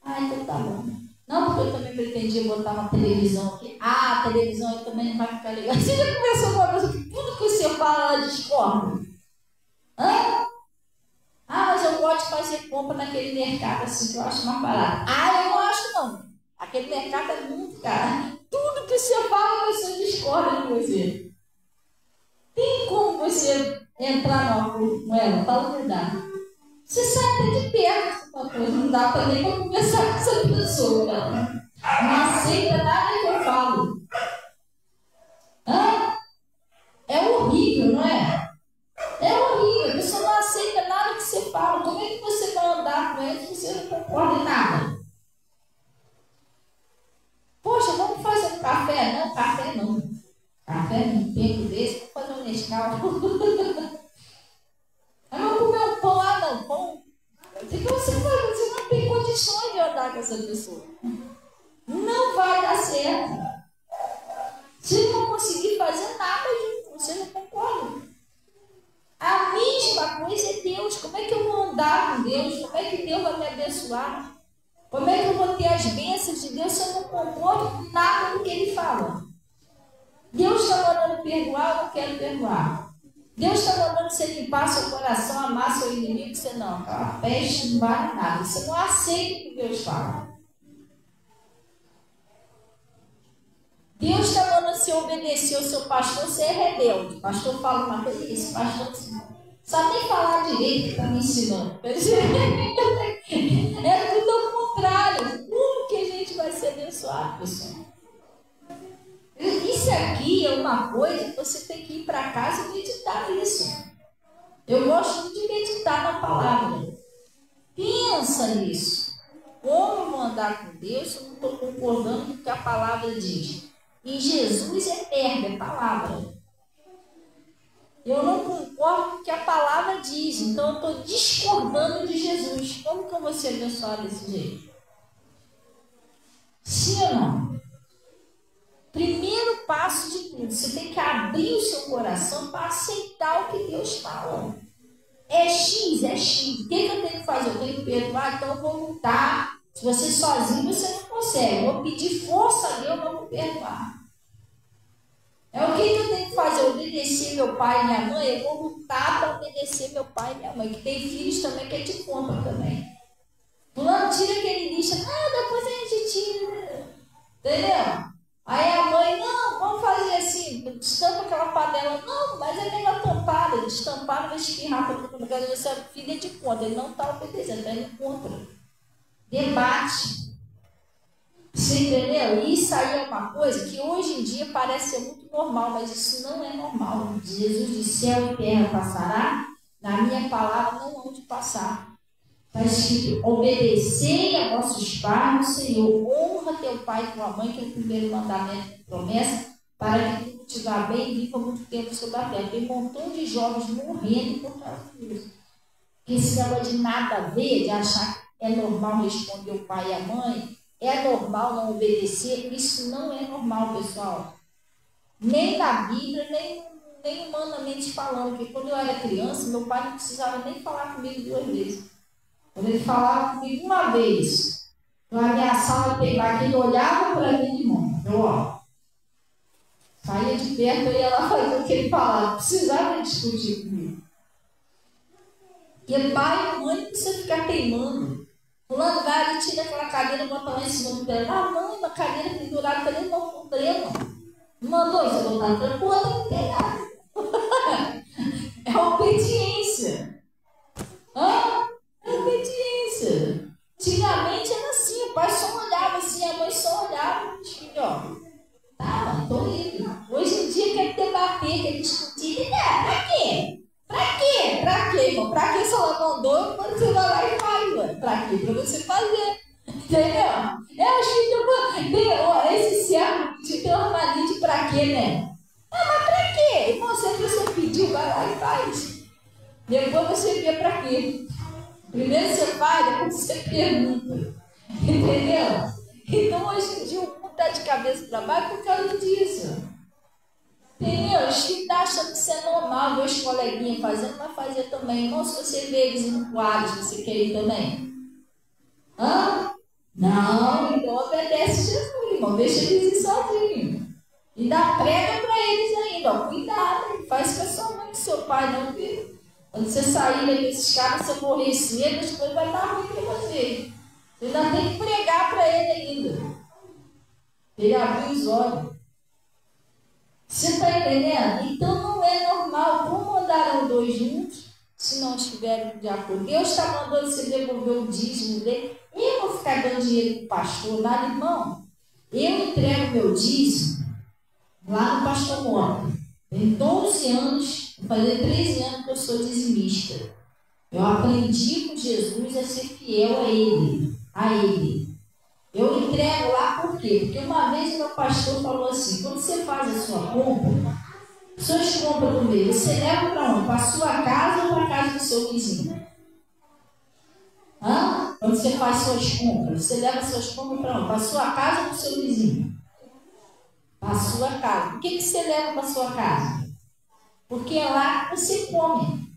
Ah, então tá bom. Não, porque eu também pretendia botar uma televisão aqui. Ah, a televisão aí também não vai ficar legal. Você já conversou com uma pessoa que tudo que você fala, ela discorda? Hã? Ah, mas eu gosto de fazer compra naquele mercado assim, que eu acho mais barato. Ah, eu não acho não. Aquele mercado é muito caro. Tudo que você fala, a pessoa discorda de você. Tem como você entrar no acordo com ela? Fala a verdade. Você sai até de perto, não dá para nem conversar com essa pessoa. Não aceita nada que eu falo. Hã? É horrível, não é? É horrível. Você não aceita nada que você fala. Como é que você vai andar com ele se você não concorda em nada? Poxa, vamos fazer um café? Não, café não. Café num tempo desse, vamos fazer um Nescau. Vamos comer um pão? Ah, não, pão. O que você faz? Você não tem condições de andar com essa pessoa. Não vai dar certo. Você não vai conseguir fazer nada junto. Você não concorda. A mesma coisa é Deus. Como é que eu vou andar com Deus? Como é que Deus vai me abençoar? Como é que eu vou ter as bênçãos de Deus se eu não concordo com nada do que Ele fala? Deus está mandando perdoar, eu não quero perdoar. Deus está mandando você limpar seu coração, amar seu inimigo, você não. A peste não vale nada. Você não aceita o que Deus fala. Deus está mandando você obedecer ao seu pastor, você é rebelde. O pastor fala uma coisa, isso, pastor sabe nem falar direito que está me ensinando. É tudo ao contrário. Como que a gente vai ser abençoado, pessoal? Isso aqui é uma coisa que você tem que ir para casa e meditar nisso. Eu gosto muito de meditar na palavra. Pensa nisso. Como eu vou andar com Deus se eu não estou concordando com o que a palavra diz? E Jesus é verbo, é palavra. Eu não concordo com o que a palavra diz, então eu estou discordando de Jesus. Como que eu vou ser abençoado desse jeito? Sim ou não? Primeiro passo de tudo, você tem que abrir o seu coração para aceitar o que Deus fala. É X, é X. O que eu tenho que fazer? Eu tenho que perdoar, então eu vou lutar. Se você sozinho, você não consegue. Eu vou pedir força a Deus, eu vou perdoar. É o que eu tenho que fazer? Obedecer meu pai e minha mãe? Eu vou lutar para obedecer meu pai e minha mãe, que tem filhos também que é de conta também. Fulano, tira aquele lixo. Ah, depois a gente tira. Entendeu? Aí a mãe, não, vamos fazer assim, destampa aquela panela. Não, mas é melhor tampada, destampar, vai espirrar para todo mundo. Você é filha de conta, ele não está obedecendo, está indo contra. Debate. Você entendeu? Isso aí é uma coisa que hoje em dia parece ser muito normal, mas isso não é normal. Jesus disse, céu e terra passará, na minha palavra não hão de passar. Está escrito, obedecei a vossos pais no Senhor, honra teu pai e tua mãe, que é o primeiro mandamento de promessa, para que tu te vá bem e viva muito tempo sobre a terra. Tem um montão de jovens morrendo por causa disso. Esse negócio de nada a ver, de achar que é normal responder o pai e a mãe, é normal não obedecer, isso não é normal, pessoal. Nem na Bíblia, nem humanamente falando, porque quando eu era criança, meu pai não precisava nem falar comigo 2 vezes. Quando ele falava comigo uma vez, eu ameaçava pegar aquele, olhava para mim, irmão, eu, ó, saía de perto, eu ia lá fazer o que ele falava, não precisava discutir comigo. Porque pai e mãe não precisa ficar teimando. Fulano vai e tira aquela cadeira e bota lá em cima do pé. Ah, mãe, uma cadeira pendurada para ele não problema. Mandou você botar no pé, pô, não tem nada. É obediência. É obediência. Antigamente era assim, o pai só olhava assim, a mãe só olhava. Os filhos, ó, tá, tô livre. Hoje em dia quer debater, quer discutir. Pra quê? Pra quê? Pra quê, irmão? Pra que se ela mandou, você vai lá e faz, ué. Pra quê? Pra você fazer. Entendeu? Eu acho que esse século tem uma mania de pra quê, né? Ah, mas pra quê? Irmão, sempre você pediu, vai lá e faz. Depois você vê pra quê. Primeiro você faz, depois você pergunta. Entendeu? Então hoje em dia o mundo está de cabeça para baixo por causa disso. Entendeu? Os filhos estão achando que isso é normal, ver os coleguinhas fazendo, vai fazer também. Irmão, se você vê eles indo quadros, você quer ir também? Não, então obedece Jesus, irmão. Deixa eles ir sozinhos. E dá prega para eles ainda. Ó, cuidado, faz com a sua mãe, com seu pai, não vê. Quando você sair desses caras, você morrer cedo, as coisas vai estar ruim para você. Você ainda tem que pregar para ele ainda. Ele abriu os olhos. Você está entendendo? Então não é normal. Como andaram dois juntos, se não estiverem de acordo? Deus está mandando você devolver o dízimo dele. Eu vou ficar dando dinheiro para o pastor, nada, irmão. Eu entrego meu dízimo lá no Pastor Mota. Tem 12 anos, vou fazer 13 anos que eu sou dizimista. Eu aprendi com Jesus a ser fiel a Ele. Eu entrego lá por quê? Porque uma vez meu pastor falou assim, quando você faz a sua compra, suas compras do mês, você leva para onde? Para a sua casa ou para a casa do seu vizinho? Quando você faz suas compras, você leva suas compras para onde? Para a sua casa ou para o seu vizinho? Para a sua casa. Por que você leva para a sua casa? Porque é lá que você come.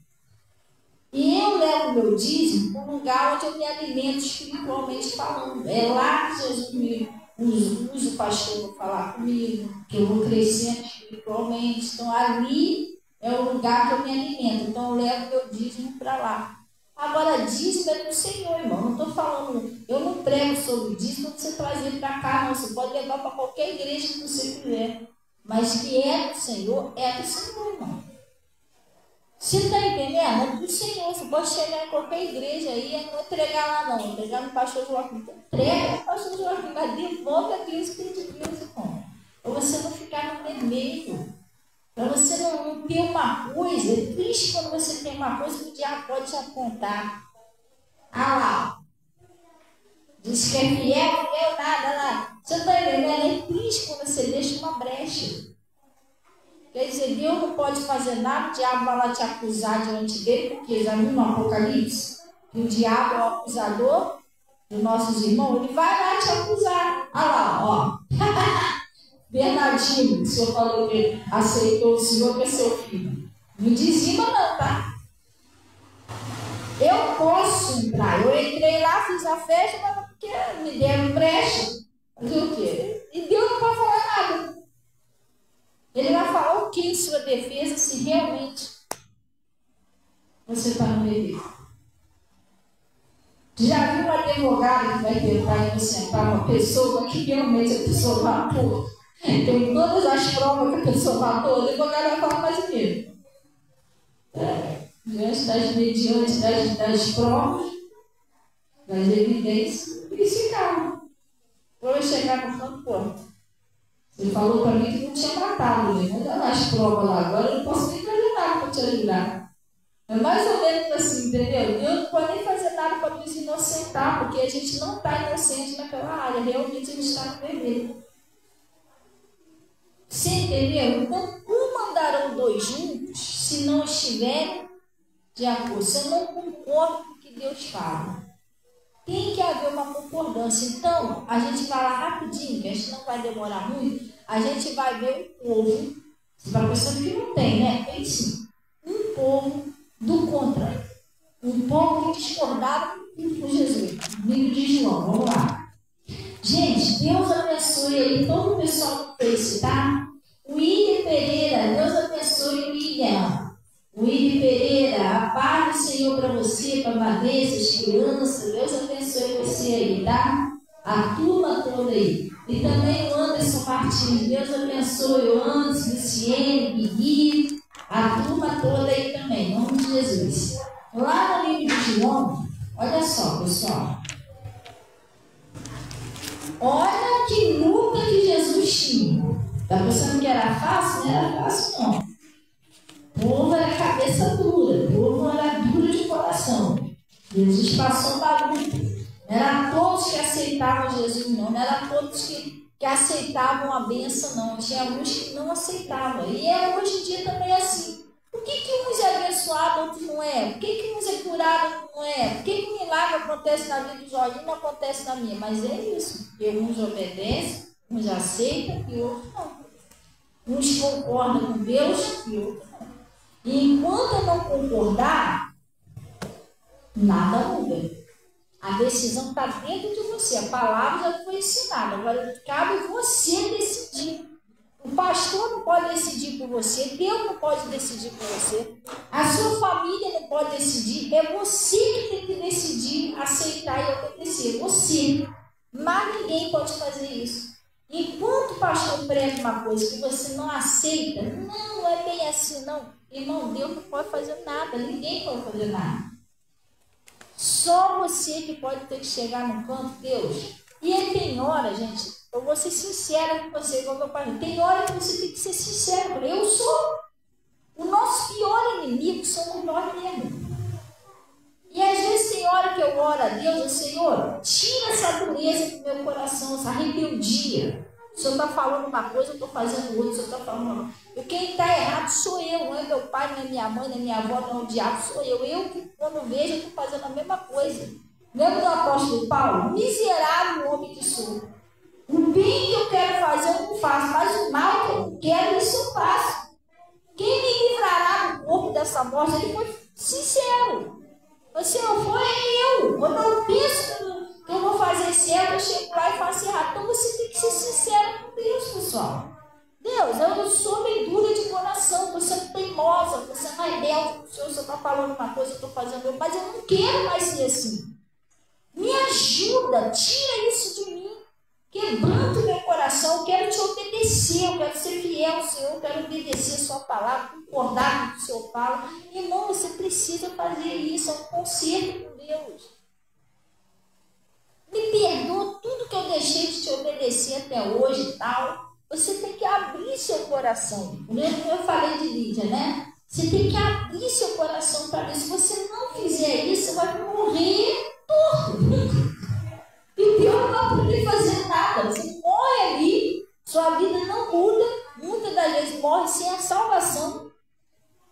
E eu levo meu dízimo para um lugar onde eu me alimento espiritualmente falando. É lá que Jesus me usa o pastor para falar comigo, que eu vou crescendo espiritualmente. Então ali é o lugar que eu me alimento. Então eu levo meu dízimo para lá. Agora, dízimo é do Senhor, irmão. Não estou falando, eu não prego sobre dízimo para você trazer para cá, não. Você pode levar para qualquer igreja que você quiser. Mas que é do Senhor, irmão. Você está entendendo? É do Senhor. Você pode chegar em qualquer igreja aí e não entregar lá, não. Entregar no pastor Joaquim. Entrega no pastor Joaquim, mas devolve aquilo que tem de Deus, irmão. Para você não ficar no vermelho. Para você não ter uma coisa. É triste quando você tem uma coisa que o diabo pode te apontar. Lá. Diz que é fiel, nada lá. Você está entendendo? É triste quando você deixa uma brecha. Quer dizer, Deus não pode fazer nada, o diabo vai lá te acusar diante dele, porque já viu no Apocalipse que o diabo é o acusador dos nossos irmãos, ele vai lá te acusar. Lá, ó. Bernardinho, o senhor falou que aceitou o senhor que é seu filho. Não dizima não, tá? Eu posso entrar. Eu entrei lá, fiz a festa, mas porque me deram brecha. Fazer o quê? E Deus não pode falar nada. Ele vai falar o que em sua defesa se realmente você está no dever. Já viu um advogado que vai tentar inocentar uma pessoa que realmente a pessoa matou? Tem todas as provas que a pessoa matou, o advogado vai falar mais o quê? Diante das provas, das evidências, eles ficaram. Vou chegar no canto, pô. Ele falou para mim que não tinha matado, né? Mas dá as provas lá, agora eu não posso nem fazer nada para te ajudar. É mais ou menos assim, entendeu? Deus não pode nem fazer nada para nos inocentar, porque a gente não está inocente naquela área, realmente a gente está no vermelho. Você entendeu? Então, como andarão dois juntos se não estiverem de acordo? Se eu não concordo com o que Deus fala. Tem que haver uma concordância. Então, a gente vai lá rapidinho, que a gente não vai demorar muito. A gente vai ver um povo, para pessoa que não tem, né? Tem sim. Um povo do contrário. Um povo que discordava com Jesus. No livro de João, vamos lá. Gente, Deus abençoe aí todo o pessoal do Face, tá? O William Pereira, Deus abençoe o William. Willy Pereira, a paz do Senhor para você, para Vanessa, crianças, Deus abençoe você aí, tá? A turma toda aí. E também o Anderson Martins, Deus abençoe o Anderson, Luciene, Guigui, a turma toda aí também, em nome de Jesus. Lá no livro de João, olha só, pessoal. Olha que luta que Jesus tinha. Está pensando que era fácil? Não era fácil, não. O povo era cabeça dura, o povo era duro de coração. Jesus passou uma luta. Não eram todos que aceitavam Jesus, não. Não eram todos que aceitavam a bênção, não. Tinha alguns que não aceitavam. E hoje em dia também é assim. Por que uns é abençoado, outros não é? Por que uns é curado, outros não é? Por que milagre acontece na vida do Jorginho e não acontece na minha? Mas é isso. Porque uns obedecem, uns aceitam e outros não. Uns concordam com Deus e outros não. E enquanto eu não concordar, nada muda. A decisão está dentro de você. A palavra já foi ensinada. Agora cabe você decidir. O pastor não pode decidir por você. Deus não pode decidir por você. A sua família não pode decidir. É você que tem que decidir, aceitar e obedecer. Você. Mas ninguém pode fazer isso. Enquanto o pastor prega uma coisa que você não aceita, não é bem assim, não. Irmão, Deus não pode fazer nada. Ninguém pode fazer nada. Só você que pode ter que chegar no canto, Deus. E aí tem hora, gente, eu vou ser sincera com você, igual meu pai. Tem hora que você tem que ser sincero. Eu sou. O nosso pior inimigo somos nós mesmos. E às vezes tem hora que eu oro a Deus, Senhor, tira essa dureza do meu coração, essa rebeldia. O Senhor está falando uma coisa, eu estou fazendo outra, o Senhor está falando uma coisa. E quem está errado sou eu, não é meu pai, não é minha mãe, não é minha avó, não é o diabo, sou eu. Eu que quando vejo, eu estou fazendo a mesma coisa. Lembra do apóstolo Paulo? Miserável homem que sou. O bem que eu quero fazer, eu não faço, mas o mal que eu não quero, isso eu faço. Quem me livrará do corpo dessa morte? Ele foi sincero. Você não foi, eu. Quando eu penso que eu vou fazer certo, eu chego lá e faço errado. Então você tem que ser sincero com Deus, pessoal. Deus, eu sou bem dura de coração, você é teimosa, você não é rebelde, o Senhor está falando uma coisa, eu estou fazendo outra, mas eu não quero mais ser assim. Me ajuda, tira isso de mim. Quebranta o meu coração, eu quero te obedecer, eu quero ser fiel ao Senhor, eu quero obedecer a sua palavra, concordar com o que o Senhor fala. Irmão, você precisa fazer isso, é um conserto com Deus. Me perdoa tudo que eu deixei de te obedecer até hoje e tal. Você tem que abrir seu coração. Lembra que eu falei de Lídia, né? Você tem que abrir seu coração para ver. Se você não fizer isso, você vai morrer torto. E Deus não vai poder fazer nada. Você morre ali, sua vida não muda. Muitas das vezes morre sem a salvação.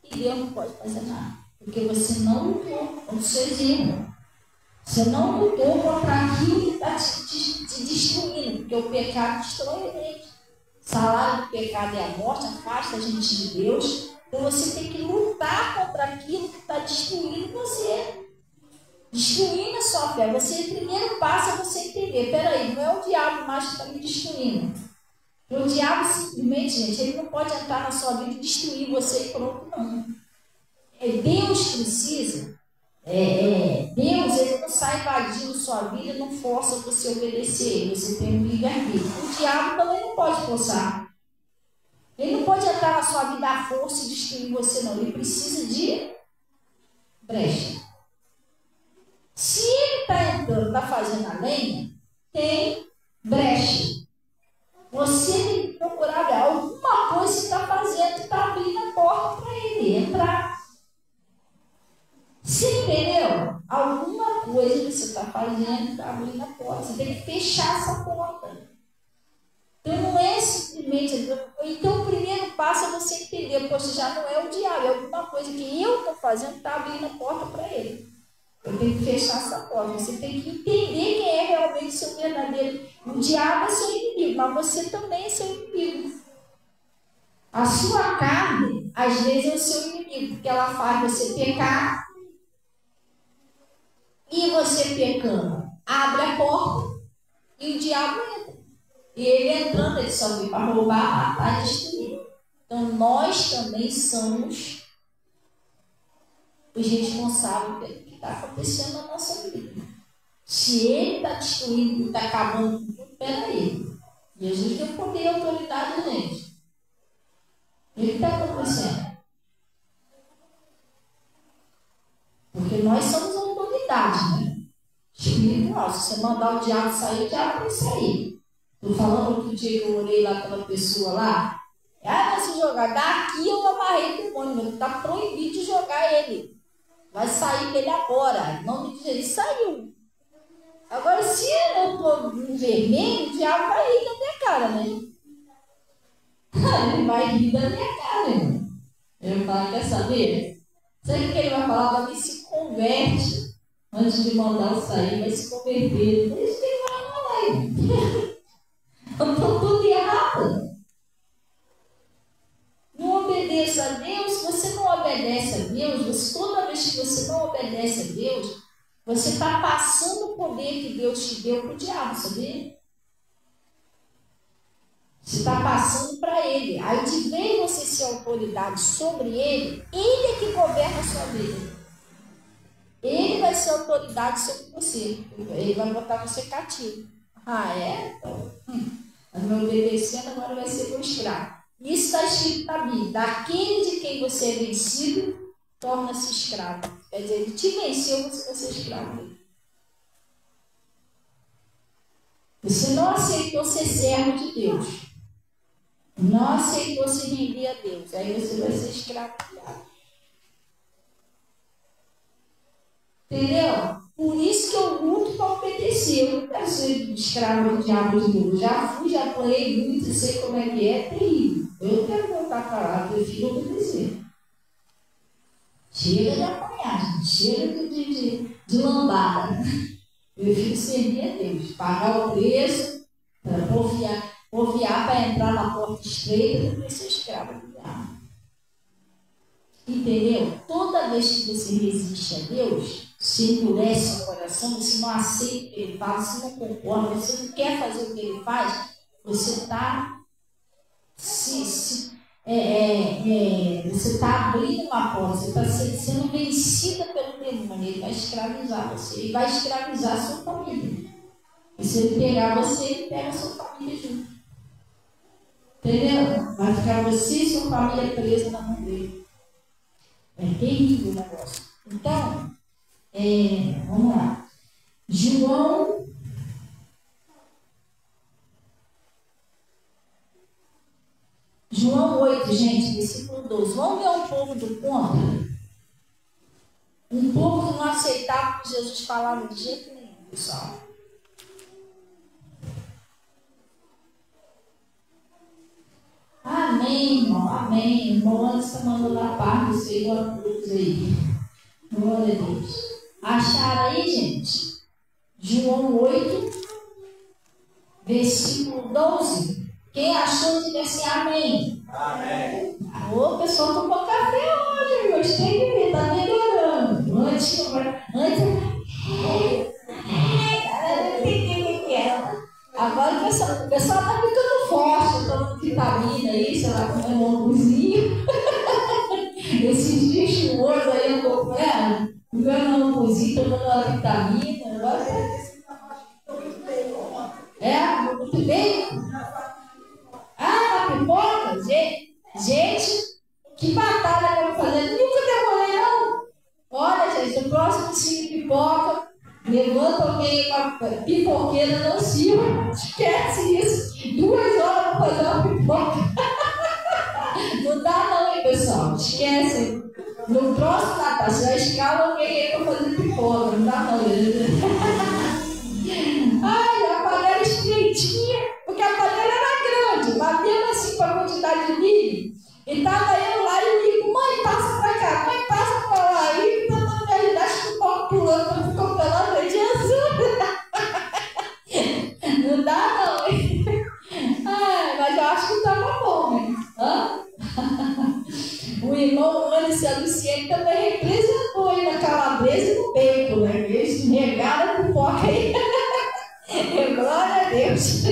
E Deus não pode fazer nada. Porque você não lutou contra os seus erros. Você não lutou contra aquilo que está te destruindo. Porque o pecado destrói a gente. O salário do pecado é a morte, afasta a gente de Deus. Então você tem que lutar contra aquilo que está destruindo você. Destruindo a sua fé. Você, o primeiro passo é você entender. Peraí, não é o diabo mais que está me destruindo. O diabo simplesmente, gente, ele não pode entrar na sua vida e destruir você e pronto, não. Deus precisa. Deus, ele não sai invadindo sua vida, não força você a obedecer. Você tem um livre-arbítrio. O diabo também não pode forçar. Ele não pode entrar na sua vida à força e destruir você, não. Ele precisa de brecha. Se ele está entrando, está fazendo a lenha, tem brecha. Você tem que procurar ver alguma coisa que está fazendo que está abrindo a porta para ele entrar. Você entendeu? Alguma coisa que você está fazendo que está abrindo a porta. Você tem que fechar essa porta. Então não é simplesmente. Então o primeiro passo é você entender, poxa, já não é o diabo, é alguma coisa que eu estou fazendo que está abrindo a porta para ele. Eu tenho que fechar essa porta. Você tem que entender quem é realmente seu verdadeiro. O diabo é seu inimigo, mas você também é seu inimigo. A sua carne, às vezes, é o seu inimigo, porque ela faz você pecar. E você pecando, abre a porta e o diabo entra. E ele entrando, ele só vem para roubar, matar e destruir. Então nós também somos os responsáveis pelo que está acontecendo na nossa vida. Se ele está destruindo, está acabando com tudo, peraí. Jesus deu poder e autoridade, gente. O que está acontecendo? Porque nós somos autoridade, né? Espiritual. Se você mandar o diabo sair, o diabo vai sair. Estou falando outro dia que eu olhei lá pela pessoa lá. Vai se jogar. Daqui eu amarrei o demônio. Está proibido de jogar ele. Vai sair dele agora. Em nome de Jesus, saiu. Agora, se eu estou no vermelho, o diabo vai rir da minha cara, né? Ele vai rir da minha cara, irmão. Ele vai falar, quer saber? Sabe o que ele vai falar? Vai ver se converte. Antes de mandar eu sair, vai se converter. É isso que ele vai falar, irmão. Eu estou tudo errado. Não obedeça a Deus. Se você não obedece a Deus, toda vez que você não obedece a Deus, você está passando o poder que Deus te deu para o diabo, sabia? Você está passando para ele. Aí, de vez você ser autoridade sobre ele é que governa a sua vida. Ele vai ser autoridade sobre você. Ele vai botar você cativo. Ah, é? Então, mas meu obedecendo agora vai ser meu escravo. Isso está escrito na Bíblia. Daquele de quem você é vencido, torna-se escravo. Quer dizer, ele te venceu, você vai ser escravo dele. Você não aceitou ser servo de Deus. Não aceitou se render a Deus. Aí você vai ser escravo do diabo. Entendeu? Por isso que eu luto para obedecer. Eu não quero ser escravo do diabo de novo. Já fui, já apanhei muito, sei como é que é terrível. Eu não quero voltar para lá, eu prefiro obedecer. Chega de apanhar, gente. Chega de lambada. Eu prefiro servir a Deus. Pagar o preço, para confiar para entrar na porta estreita do que ser escravo do diabo. Entendeu? Toda vez que você resiste a Deus, se endurece o coração, você não aceita o que ele fala, você não concorda, você não quer fazer o que ele faz, você está você está abrindo uma porta, você está sendo vencida pelo demônio, ele vai escravizar você, ele vai escravizar a sua família. E se ele pegar você, ele pega a sua família junto. Entendeu? Vai ficar você e sua família presa na mão dele. É terrível o negócio. Então, vamos lá. João 8, gente, versículo 12. Vamos ver um povo do contra? Um povo que não aceitava o que Jesus falava de jeito nenhum, pessoal. Amém, irmão, amém. Irmão, antes está mandando a paz do Senhor a todos aí. Glória a Deus. Acharam aí, gente? João 8, versículo 12. Quem achou, diga assim, amém. Amém. Ô, pessoal, tomou café hoje, gostei de ver, tá melhorando. Antes. Agora o pessoal tá ficando forte, tomando vitamina aí, sei lá, comendo um hamburguinho. Esses dias chuvosos aí eu tô comendo um hamburguinho, tomando uma vitamina. Agora muito bem. Ah, na pipoca? Gente, que batalha que eu vou fazer. Nunca demorei, não. Olha, gente, no próximo time pipoca, levanta alguém com a pipoqueira, não sirva. Esquece isso. 2 horas para fazer uma pipoca. Não dá, não, hein, pessoal? Esquece. No próximo Natal, você vai escalar alguém aí para fazer pipoca. Não dá, não. Ai, a panela estreitinha, porque a panela era grande, batendo assim com a quantidade de milho. E estava eu lá e eu digo, mãe, passa pra cá, mãe, passa pra lá. E tentando me ajudar, acho que o pau pulando, eu fico pelando, eu Jesus. Não dá, não. Ai, mas eu acho que estava bom, né? O irmão Anderson e a Luciene também representou aí na calabresa e no bacon, né? Eles regaram a pipoca aí. Glória a Deus.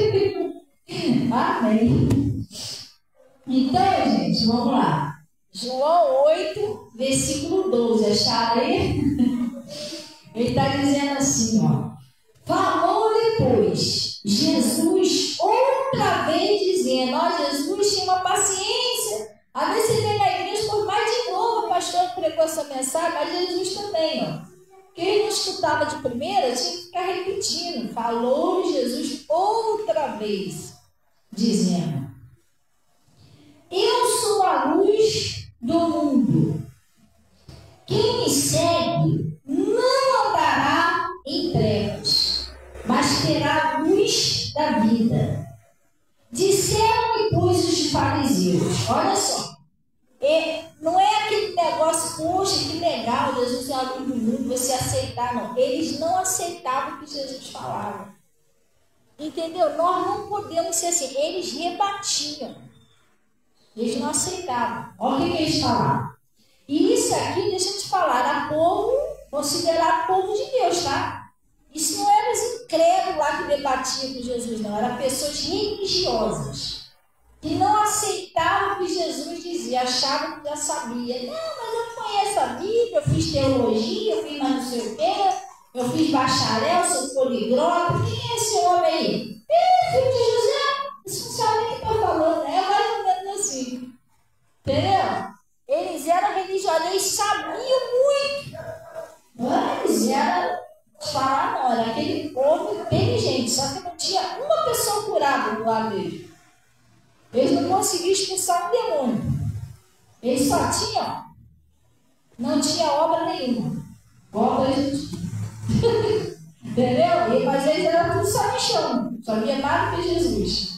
Amém. Então, gente, vamos lá. João 8, versículo 12, acharam aí? Ele está dizendo assim, ó. Falou depois, Jesus outra vez dizendo, ó, Jesus tinha uma paciência. Às vezes você vem na igreja, por mais de novo o pastor pregou essa mensagem, mas Jesus também, ó. Porque ele não escutava de primeira, tinha que ficar repetindo. Falou Jesus outra vez, dizendo, eu sou a luz do mundo. Quem me segue não andará em trevas, mas terá a luz da vida. Disseram-lhe, pois, os fariseus, olha só, não é aquele negócio, poxa, que legal, Jesus é a luz do mundo, você aceitar, não. Eles não aceitavam o que Jesus falava. Entendeu? Nós não podemos ser assim. Eles rebatiam. Eles não aceitavam. Olha o que eles falavam. E isso aqui, deixa eu te falar, era povo, considerado povo de Deus, tá? Isso não eram os incrédulos lá que debatiam com Jesus, não. Eram pessoas religiosas, que não aceitavam o que Jesus dizia, achavam que já sabia. Não, mas eu conheço a Bíblia, eu fiz teologia, eu fiz mais não sei o quê, eu fiz bacharel, sou poliglota. Quem é esse homem aí? Filho de José, isso não sabe nem o que está falando, é mais ou menos assim. Entendeu? Eles eram religiosos, eles sabiam muito. Eles eram, não, era aquele povo inteligente, só que não tinha uma pessoa curada do lado dele. Eles não conseguiam expulsar um demônio. Eles só tinham, não tinha obra nenhuma. Obra eles não tinham. Entendeu? Mas eles eram tudo sabichão, sabia nada de Jesus.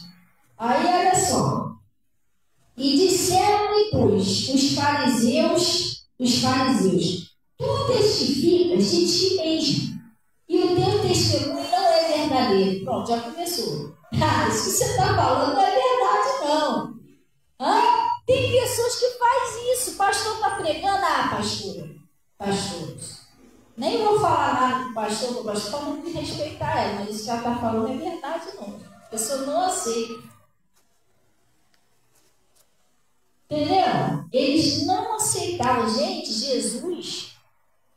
Aí, olha só. E disseram-lhe, pois, os fariseus, tu testificas de ti mesmo, e o teu testemunho não é verdadeiro. Pronto, já começou. Isso que você está falando não é verdade, não. Tem pessoas que fazem isso. O pastor está pregando, pastores. Nem vou falar nada do pastor, para não respeitar ela, mas isso que ela está falando é verdade, não. A pessoa não aceita. Entendeu? Eles não aceitavam. Gente, Jesus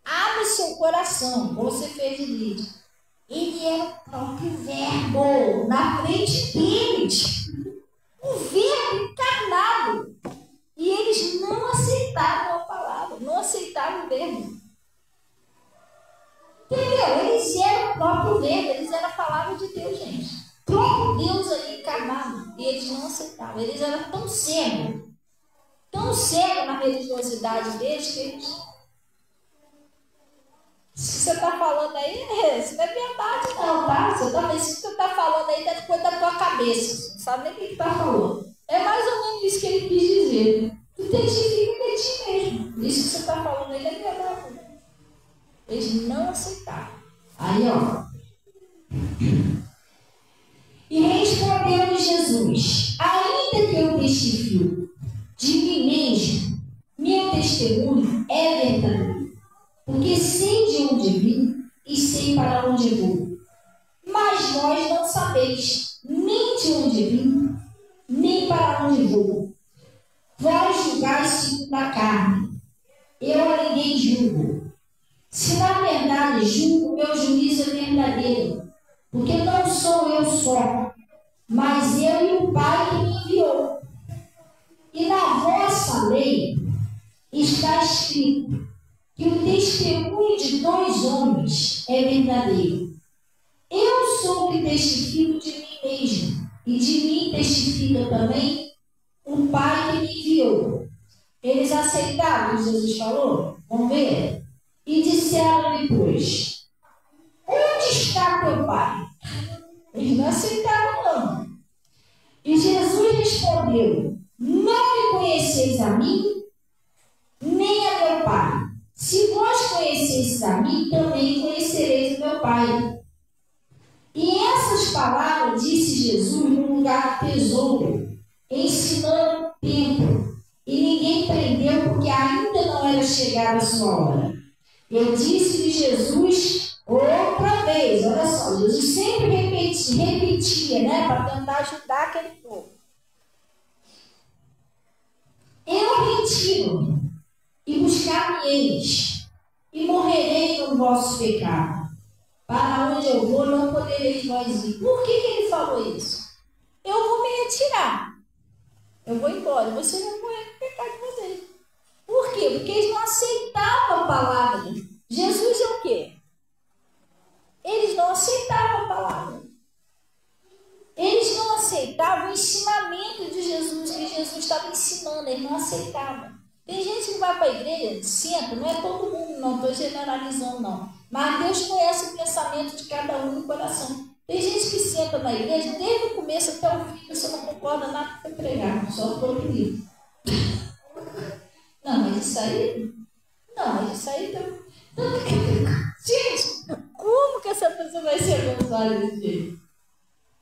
abre seu coração, como você fez de vídeo. Ele era o próprio verbo na frente deles. O verbo encarnado. E eles não aceitavam a palavra, não aceitavam o verbo. Entendeu? Eles eram o próprio verbo, eles eram a palavra de Deus, gente. O próprio Deus ali encarnado. E eles não aceitavam. Eles eram tão cegos na religiosidade deles que eles... Isso que você está falando aí, isso não é verdade não, tá? Isso que você está falando aí é coisa da tua cabeça. Você não sabe nem o que está falando. É mais ou menos isso que ele quis dizer. Tu testifica de ti mesmo. Isso que você está falando aí é verdade. Eles não aceitaram. Aí, ó. E respondeu Jesus, ainda que eu testifique de mim mesmo, meu testemunho é verdadeiro, porque sei de onde vim e sei para onde vou. Mas vós não sabeis nem de onde vim, nem para onde vou. Vós julgais segundo a carne, eu a ninguém julgo. Se na verdade julgo, meu juízo é verdadeiro, porque não sou eu só, mas eu e o Pai que me enviou. E na vossa lei está escrito que o testemunho de 2 homens é verdadeiro. Eu sou o que testifico de mim mesmo, e de mim testifica também o Pai que me enviou. Eles aceitaram o que Jesus falou? Vamos ver? E disseram depois, onde está teu Pai? Eles não aceitaram, não. E Jesus respondeu, não me conheceis a mim, nem a meu Pai. Se vós conhecesseis a mim, também conhecereis o meu Pai. E essas palavras disse Jesus num lugar do tesouro, ensinando o templo. E ninguém prendeu, porque ainda não era chegada a sua hora. Eu disse-lhe Jesus outra vez, olha só, Jesus sempre repetia, né, para tentar ajudar aquele povo. Eu retiro-me e buscar já me eis, e morrerei no vosso pecado. Para onde eu vou, não podereis vós ir. Por que ele falou isso? Eu vou me retirar. Eu vou embora. Vocês vão morrer no pecado de vocês. Por quê? Porque eles não aceitavam a palavra. Jesus é o quê? Eles não aceitavam a palavra. Eles não aceitavam o ensinamento de Jesus, que Jesus estava ensinando. Eles não aceitavam. Tem gente que vai para a igreja, senta, não é todo mundo, não estou generalizando, não. Mas Deus conhece o pensamento de cada um no coração. Tem gente que senta na igreja, desde o começo até o fim, você não concorda nada com o pregar, só estou livre. Não, mas isso aí. Gente, como que essa pessoa vai ser abençoada desse jeito?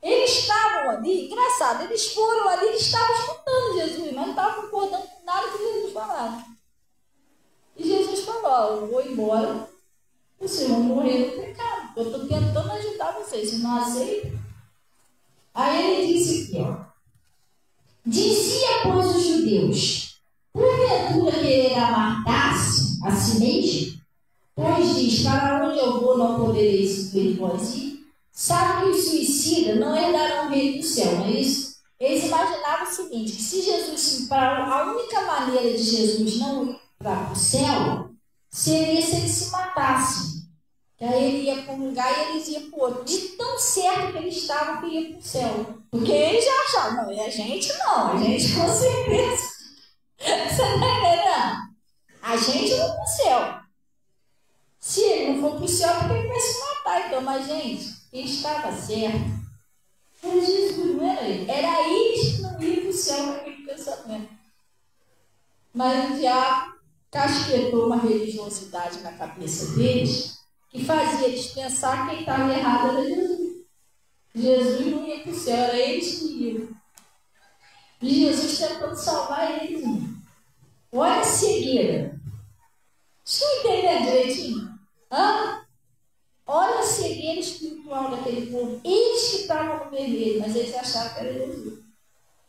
Eles estavam ali, engraçado, eles foram ali, eles estavam escutando Jesus, mas não estavam concordando com nada que Jesus falava. E Jesus falou: eu vou embora, vocês vão morrer no pecado. Eu estou tentando ajudar vocês, vocês não aceitam. Aí ele disse aqui, ó. Dizia, pois, os judeus: porventura quererá matar-se a si mesmo? Pois diz: para onde eu vou, não podereis ir vós ir. Sabe que os suicidas não herdarão o reino do céu, não é isso? Eles imaginavam o seguinte: que se Jesus, a única maneira de Jesus não ir para o céu seria se ele se matasse. Que aí ele ia para um lugar e eles iam para o outro. De tão certo que eles estavam que ia para o céu. Porque eles já achavam, não, e a gente não, a gente com certeza. Você não entendeu? A gente vai para o céu. Se ele não for para o céu, porque ele vai se matar. Então, mas gente, ele estava certo. Mas Jesus não era ele. Era eles que não iam para o céu com aquele pensamento. Mas o diabo casquetou uma religiosidade na cabeça deles que fazia eles pensar que quem estava errado era Jesus. Jesus não ia para o céu, era eles que iam. E Jesus tentando salvar eles. Olha a cegueira. Estão entendendo direitinho? Hã? Olha a cegueira espiritual daquele povo. Eles que estavam no vermelho, mas eles achavam que era Jesus.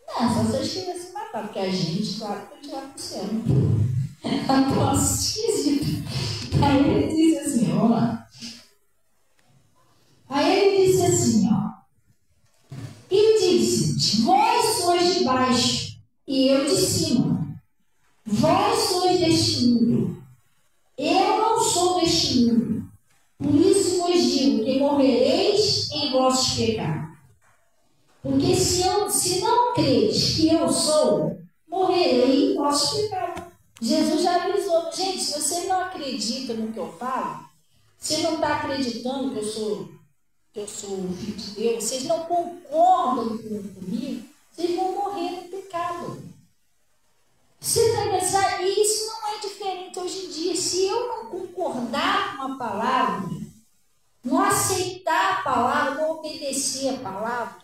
Não, só se eles queriam se matar, porque a gente, claro, que a gente vai para o céu. É um troço esquisito. Aí ele disse assim, vamos lá. Aí ele disse assim, ó. E disse: vós sois de baixo, e eu de cima. Vós sois deste mundo. Eu não sou deste mundo. Por isso vos digo que morrereis em vossos pecados. Porque se não credes que eu sou, morrerei em vossos pecados. Jesus já avisou. Gente, se você não acredita no que eu falo, você não está acreditando que eu sou o filho de Deus, vocês não concordam comigo, vocês vão morrer no pecado. Você vai pensar, e isso não é diferente hoje em dia. Se eu não concordar com a palavra, não aceitar a palavra, não obedecer a palavra,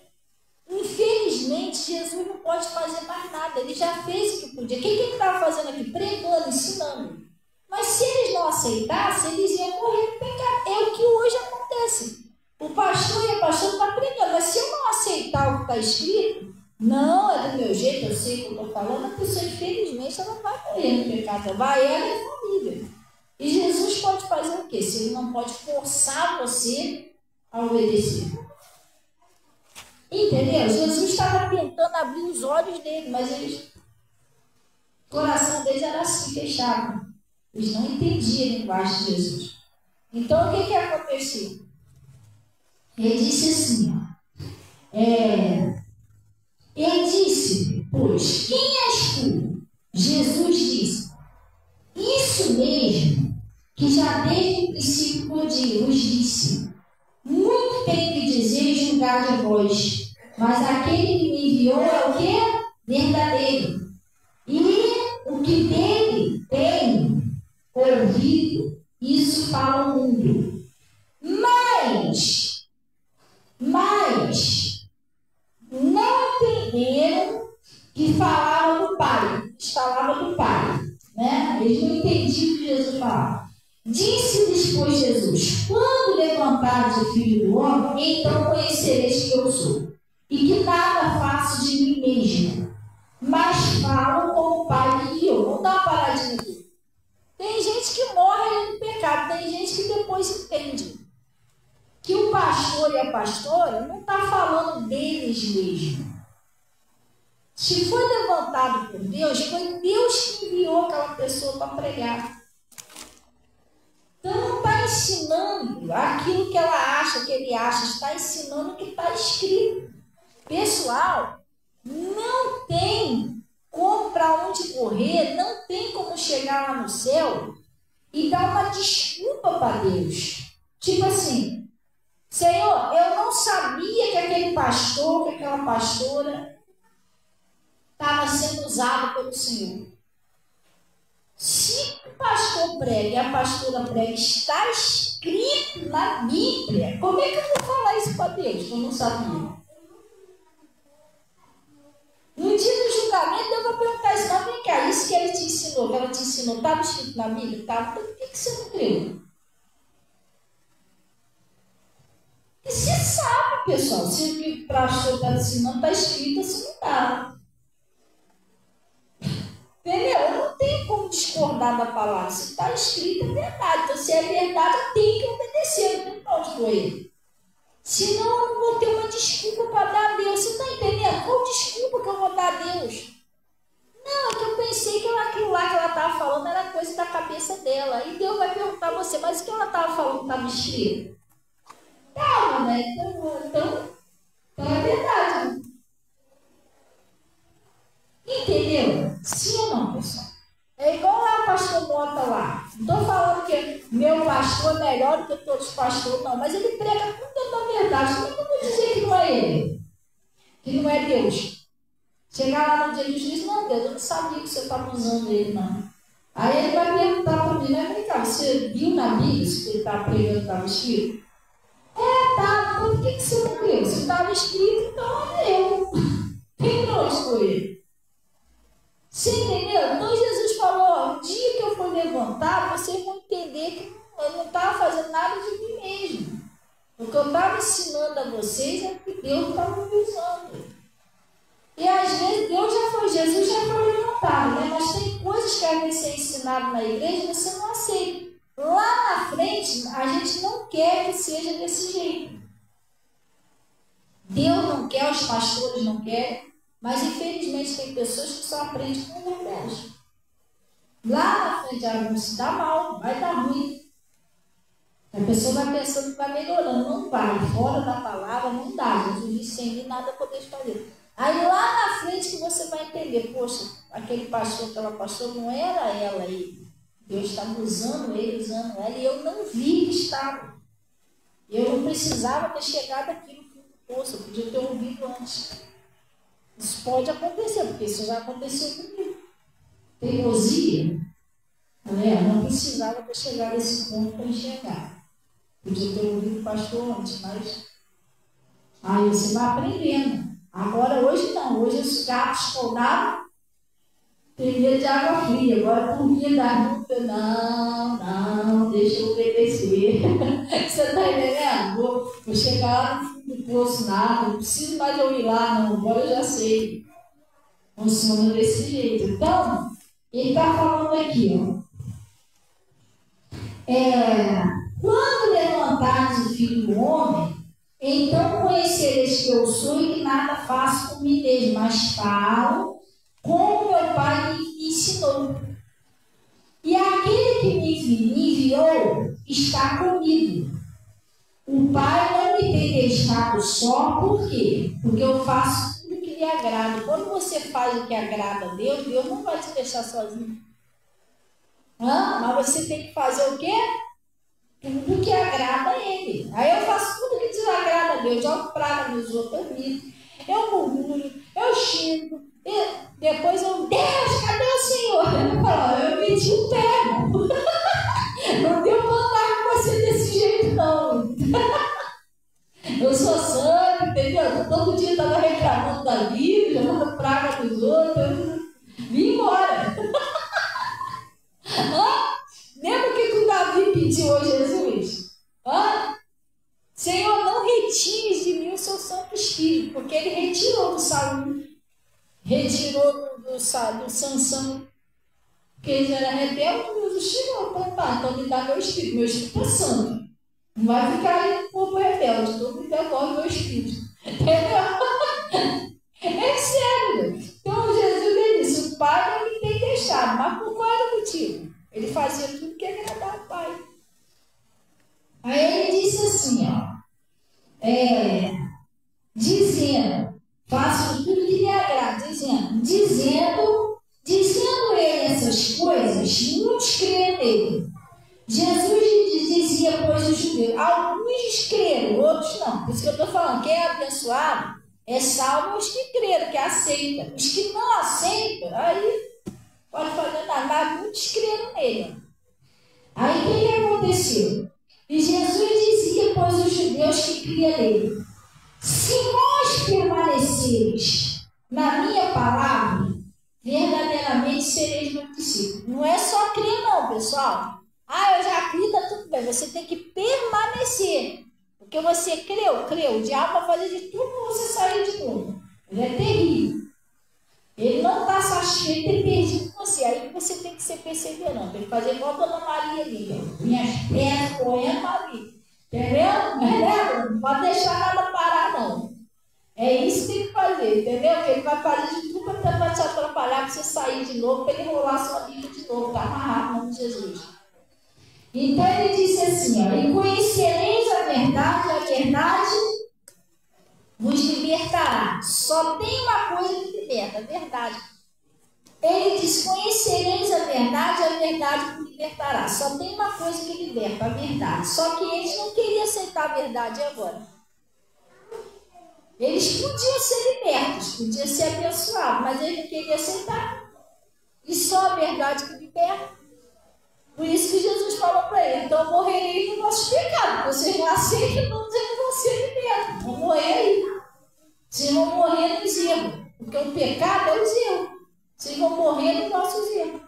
infelizmente Jesus não pode fazer mais nada. Ele já fez o que podia. O que ele estava fazendo aqui? Pregando, ensinando. Mas se eles não aceitassem, eles iam morrer no pecado. É o que hoje acontece. O pastor e a pastora estão pregando, mas se eu não aceitar o que está escrito, não, é do meu jeito, eu sei o que eu estou falando, a pessoa, infelizmente, ela vai morrer no pecado. Vai ela e a família. E Jesus pode fazer o quê? Se ele não pode forçar você a obedecer. Entendeu? Jesus estava tentando abrir os olhos dele, mas o coração deles era assim, fechado. Eles não entendiam a linguagem de Jesus. Então, o que aconteceu? Ele disse assim, ó. Ele disse, pois, quem és tu? Jesus disse, isso mesmo que já desde o princípio vos disse. Muito tenho que dizer e julgar de vós, mas aquele que me enviou é o quê? Verdadeiro. E o que dele tem ouvido, isso fala o mundo. Mas não entenderam que falava do Pai. Falava do Pai. Né? Eles não entendiam o que Jesus falava. Disse-lhes, pois, Jesus: quando levantares o Filho do Homem, então conhecereis que eu sou, e que nada faço de mim mesmo, mas falo como o Pai me enviou. Vamos dar uma paradinha aqui. Tem gente que morre no pecado, tem gente que depois entende que o pastor e a pastora não está falando deles mesmo. Se foi levantado por Deus, foi Deus que enviou aquela pessoa para pregar. Então não está ensinando aquilo que ela acha, que ele acha, está ensinando o que está escrito. Pessoal, não tem como para onde correr, não tem como chegar lá no céu e dar uma desculpa para Deus. Tipo assim, Senhor, eu não sabia que aquele pastor, que aquela pastora estava sendo usado pelo Senhor. Se o pastor prega e a pastora prega, está escrito na Bíblia, como é que eu vou falar isso para Deus, que eu não sabia? No dia do julgamento, eu vou perguntar isso, mas vem cá, isso que ele te ensinou, que ela te ensinou, estava escrito na Bíblia? Estava, então por que você não creu? E você sabe, pessoal, se o que o pastor está ensinando está escrito, assim não está. Entendeu? Eu não tenho como discordar da palavra. Se está escrito, é verdade. Então, se é verdade, eu tenho que obedecer. Não tem para onde correr. Senão, eu não vou ter uma desculpa para dar a Deus. Você está entendendo? Qual desculpa que eu vou dar a Deus? Não, é que eu pensei que aquilo lá que ela estava falando era coisa da cabeça dela. E Deus vai perguntar a você, mas o que ela estava falando estava escrito? Calma, né? Então é verdade. Entendeu? Sim ou não, pessoal? É igual lá o pastor Mota lá. Não estou falando que meu pastor é melhor do que todos os pastores, não. Mas ele prega com tanta verdade. Como é que eu vou dizer que não é ele? Que não é Deus? Chegar lá no dia do juízo, não, Deus, eu não sabia que você estava usando ele, não. Aí ele vai perguntar para mim, mas vem cá, você viu na Bíblia se que ele estava pregando estava escrito? Tá, então por que você não creu? Se estava escrito, então é eu. Tem para onde escolher? Você entendeu? Então Jesus falou, o dia que eu for levantar, vocês vão entender que eu não estava fazendo nada de mim mesmo. O que eu estava ensinando a vocês é que Deus estava me usando. E às vezes Jesus já foi levantado, né? Mas tem coisas que às vezes ser ensinado na igreja e você não aceita. Lá na frente, a gente não quer que seja desse jeito. Deus não quer, os pastores não querem. Mas, infelizmente, tem pessoas que só aprendem com o remédio. Lá na frente, elas vão se dar mal, vai dar ruim. A pessoa vai pensando que vai melhorando. Não vai. Fora da palavra, não dá. Jesus disse, sem mim, nada podeis fazer. Aí, lá na frente, que você vai entender. Poxa, aquele pastor, aquela pastora, não era ela aí. Deus estava usando ele, usando ela. E eu não vi que estava. Eu não precisava ter chegado aqui no fundo do poço. Eu podia ter ouvido antes. Isso pode acontecer, porque isso já aconteceu comigo. Teimosia, né? Não precisava ter chegado a esse ponto para enxergar. Podia ter ouvido o pastor antes, mas aí você vai aprendendo. Agora, hoje não. Hoje os gatos escoldados têm medo de água fria. Agora, por via da luta, não, deixa eu obedecer. Você está entendendo? Vou chegar lá no fundo do poço, nada, não preciso mais eu ir lá, não. Agora eu já sei. Funciona desse jeito. Então, ele está falando aqui, ó. Quando levantares o Filho do Homem, então conhecereis que eu sou e que nada faço por mim mesmo, mas falo como meu Pai me ensinou. E aquele que me enviou está comigo. O Pai não me tem deixado só, por quê? Porque eu faço tudo que lhe agrada. Quando você faz o que agrada a Deus, Deus não vai te deixar sozinho. Mas você tem que fazer o quê? Tudo que agrada a Ele. Aí eu faço tudo que desagrada a Deus. Eu praga nos outros, eu murmuro, eu xingo. Depois Deus, cadê o Senhor? Eu falo, eu meti o pé. Não deu pra andar com você desse jeito, não. Eu sou santo, entendeu? Todo dia eu estava reclamando da vida, jogando praga nos outros. Vim embora. Lembra o que o Davi pediu a Jesus? Senhor, não retires de mim o seu Santo Espírito, porque ele retirou do Saul, retirou do Sansão, porque ele era rebelde, Jesus tirou. Então me dá meu espírito está santo. Não vai ficar aí no corpo rebelde. Então me devolve meu espírito. Entendeu? É sério. Então Jesus disse, o Pai não me tem deixado. Mas por qual era o motivo? Ele fazia tudo que agradava o Pai. Aí ele disse assim, dizendo, faço tudo que lhe agrada, dizendo ele essas coisas, muitos creram nele. Jesus dizia, pois, os judeus, alguns creram, outros não. Por isso que eu estou falando, quem é abençoado é salvo os que creram, que aceitam. Os que não aceitam, aí pode fazer nada, mas muitos creram nele. Aí o que aconteceu? E Jesus dizia, pois, os judeus que criam nele, se vós permaneceres na minha palavra, verdadeiramente sereis meus discípulos. Não é só crer não, pessoal. Eu já criei, está tudo bem. Você tem que permanecer. Porque você creu. O diabo vai fazer de tudo para você sair de novo. Ele é terrível. Ele não está satisfeito de ter perdido você. Aí você tem que ser perseverante. Tem que fazer igual a Dona Maria ali. Minhas pernas correndo ali. Entendeu? Mas não pode deixar nada parar, não. É isso que tem que fazer, entendeu? Ele vai fazer de tudo para tentar te atrapalhar, para você sair de novo, para ele enrolar sua vida de novo. Está amarrado no nome de Jesus. Então ele disse assim, e conhecereis a verdade vos libertará. Só tem uma coisa que liberta, a verdade. Ele diz, conhecereis a verdade vos libertará. Só tem uma coisa que liberta, a verdade. Só que eles não queriam aceitar a verdade agora. Eles podiam ser libertos, podiam ser abençoados, mas eles não queriam aceitar. E só a verdade que liberta. Por isso que Jesus falou para ele, então morrereis no nosso pecado. Vocês não aceitam, então vocês vão ser libertos. Vão morrer aí. Vocês vão morrer nos erros. Porque o pecado é os erros. Vocês vão morrer nos nossos erros.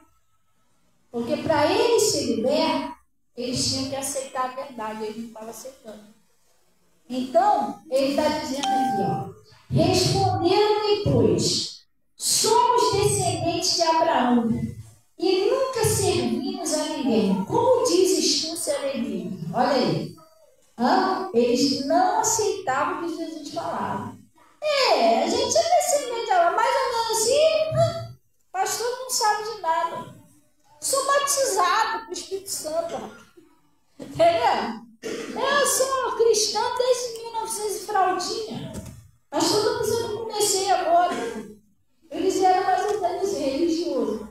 Porque para eles ser libertos, eles tinham que aceitar a verdade. Eles não estavam aceitando. Então, ele está dizendo aqui, responderam-lhe, pois, somos descendentes de Abraão e nunca servimos a ninguém. Como dizes tu, servir? Olha aí. Eles não aceitavam o que Jesus falava. A gente é descendente de Abraão, mais ou menos assim, pastor não sabe de nada. Sou batizado com o Espírito Santo. Entendeu? Eu sou cristã desde 1900 e fraldinha. Mas todos eu não comecei agora. Eles eram mais ou menos religiosos.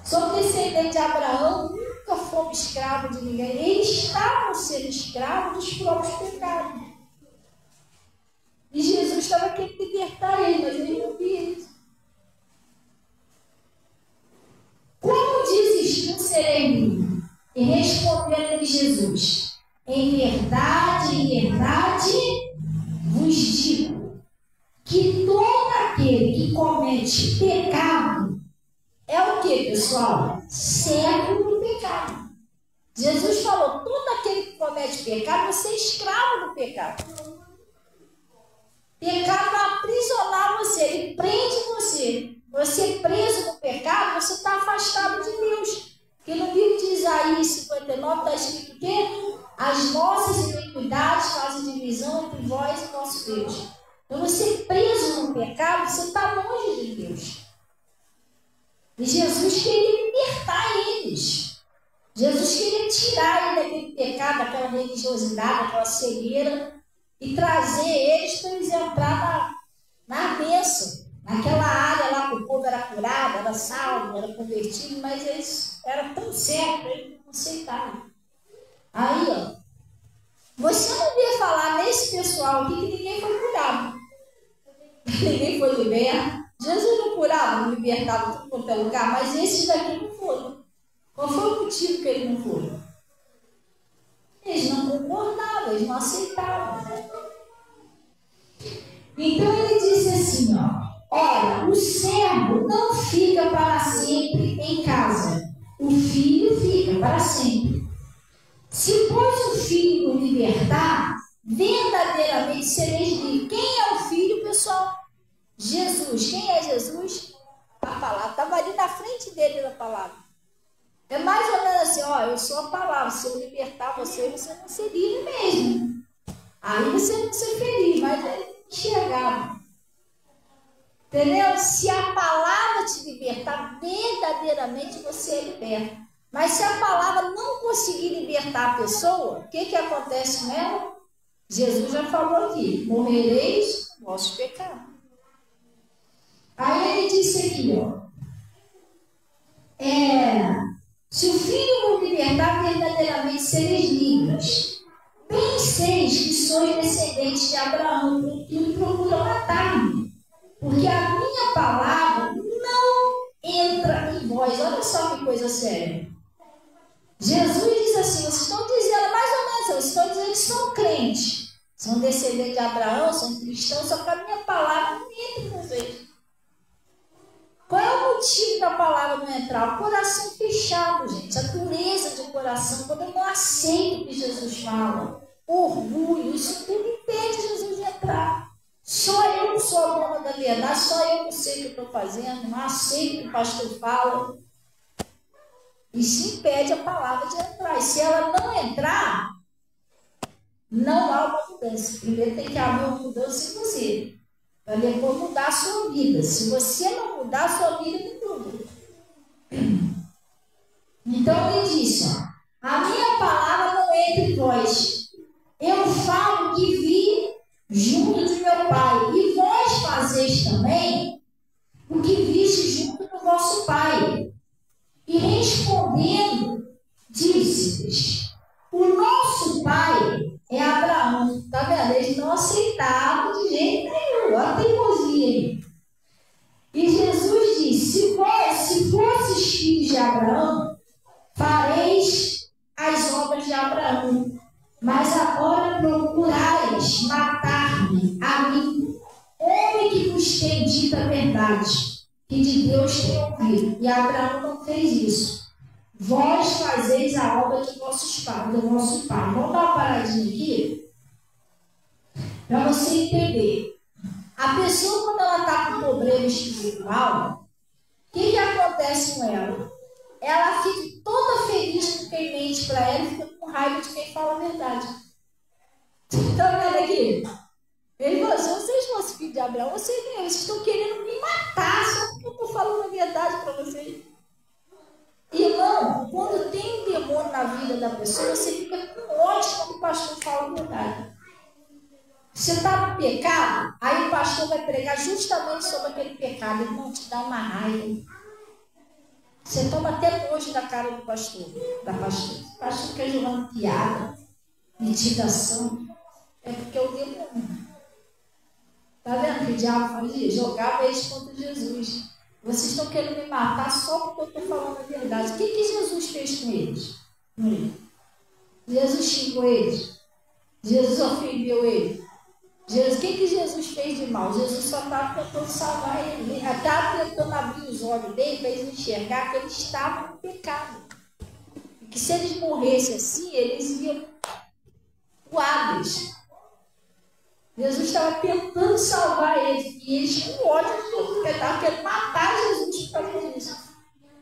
Sou descendente de Abraão, nunca fomos escravos de ninguém. Eles estavam sendo escravos dos próprios pecados. E Jesus estava querendo libertar eles, mas ele não via isso. Como dizes tu, serei? E respondeu-lhe Jesus, em verdade vos digo, que todo aquele que comete pecado é o que, pessoal? Servo do pecado. Jesus falou, todo aquele que comete pecado, você é escravo do pecado. Pecado vai aprisionar você, ele prende você. Você preso no pecado, você está afastado de Deus. Porque no livro de Isaías 59 está escrito o quê? As nossas iniquidades fazem divisão entre vós e nosso Deus. Então você preso no pecado, você está longe de Deus. E Jesus queria libertar eles. Jesus queria tirar ele daquele pecado, daquela religiosidade, daquela cegueira e trazer eles para eles entrar na bênção. Naquela área lá que o povo era curado, era salvo, era convertido, mas eles eram tão certos, eles não aceitavam. Aí, você não vê falar nesse pessoal aqui que ninguém foi curado. Ninguém foi liberto. Jesus não curava, não libertava tudo quanto é lugar, mas esses daqui não foram. Qual foi o motivo que eles não foram? Eles não concordavam, eles não aceitavam. Então ele disse assim, olha, o servo não fica para sempre em casa, o filho fica para sempre. Se, pois, o filho o libertar, verdadeiramente sereis livres. Quem é o filho, pessoal? Jesus. Quem é Jesus? A palavra, estava ali na frente dele na palavra. É mais ou menos assim, ó, eu sou a palavra, se eu libertar você, você não ser livre mesmo. Aí você não ser feliz, mas ele enxergava. Entendeu? Se a palavra te libertar, verdadeiramente você é liberto. Mas se a palavra não conseguir libertar a pessoa, o que acontece com ela? Jesus já falou aqui, morrereis no vosso pecado. Aí ele disse aqui, ó, se o Filho vos libertar, verdadeiramente sereis livres. Bem seis que sois descendentes de Abraão, que procuram matar-me. Porque a minha palavra não entra em vós. Olha só que coisa séria. Jesus diz assim, vocês estão dizendo mais ou menos, vocês estão dizendo que são crentes, são descendentes de Abraão, são cristãos, só que a minha palavra não entra em vocês. Qual é o motivo da palavra não entrar? O coração fechado, gente, a dureza de coração, quando eu não aceito o que Jesus fala, orgulho, isso tudo impede Jesus de entrar. Só eu sou a dona da verdade, só eu não sei o que eu estou fazendo, não aceito o que o pastor fala. Isso impede a palavra de entrar. E se ela não entrar, não há uma mudança. Primeiro tem que haver uma mudança em você, para depois mudar a sua vida. Se você não mudar, a sua vida não muda. Então ele disse, ó, a minha palavra não entra em vós. Eu falo que vi junto de meu Pai, e vós fazeis também o que viste junto do vosso Pai. E respondendo, disse-lhes, o nosso pai é Abraão. Está vendo? Eles não aceitavam de jeito nenhum, a teimosia aí. E Jesus disse, se fosses filhos de Abraão, fareis as obras de Abraão. Mas agora procurais matar-me, a mim, homem que vos tem dito a verdade, que de Deus tem ouvido. E Abraão não fez isso. Vós fazeis a obra de vossos pais, do vosso pai. Vamos dar uma paradinha aqui, para você entender. A pessoa, quando ela está com problema espiritual, o que acontece com ela? Ela fica toda feliz com quem mente para ela e fica com raiva de quem fala a verdade. Está vendo aqui? Ele falou, se vocês fossem filhos de Abraão, vocês estão querendo me matar só porque eu estou falando a verdade para vocês. Irmão, quando tem um demônio na vida da pessoa, você fica com ódio quando o pastor fala a verdade. Você está no pecado, aí o pastor vai pregar justamente sobre aquele pecado. Ele não te dá uma raiva. Você toma até nojo da cara do pastor, da pastora. O pastor fica jogando piada, mitigação. É porque o demônio. Está vendo que o diabo fazia? Jogava eles contra Jesus. Vocês estão querendo me matar só porque eu estou falando a verdade. O que Jesus fez com eles? Jesus xingou eles. Jesus ofendeu eles. O que Jesus fez de mal? Jesus só estava tentando salvar ele. Estava tentando abrir os olhos dele para eles enxergar que eles estavam no pecado. E que se eles morressem assim, eles iam coados. Jesus estava tentando salvar eles. E eles com ódio de Jesus, porque estavam querendo matar Jesus por causa disso.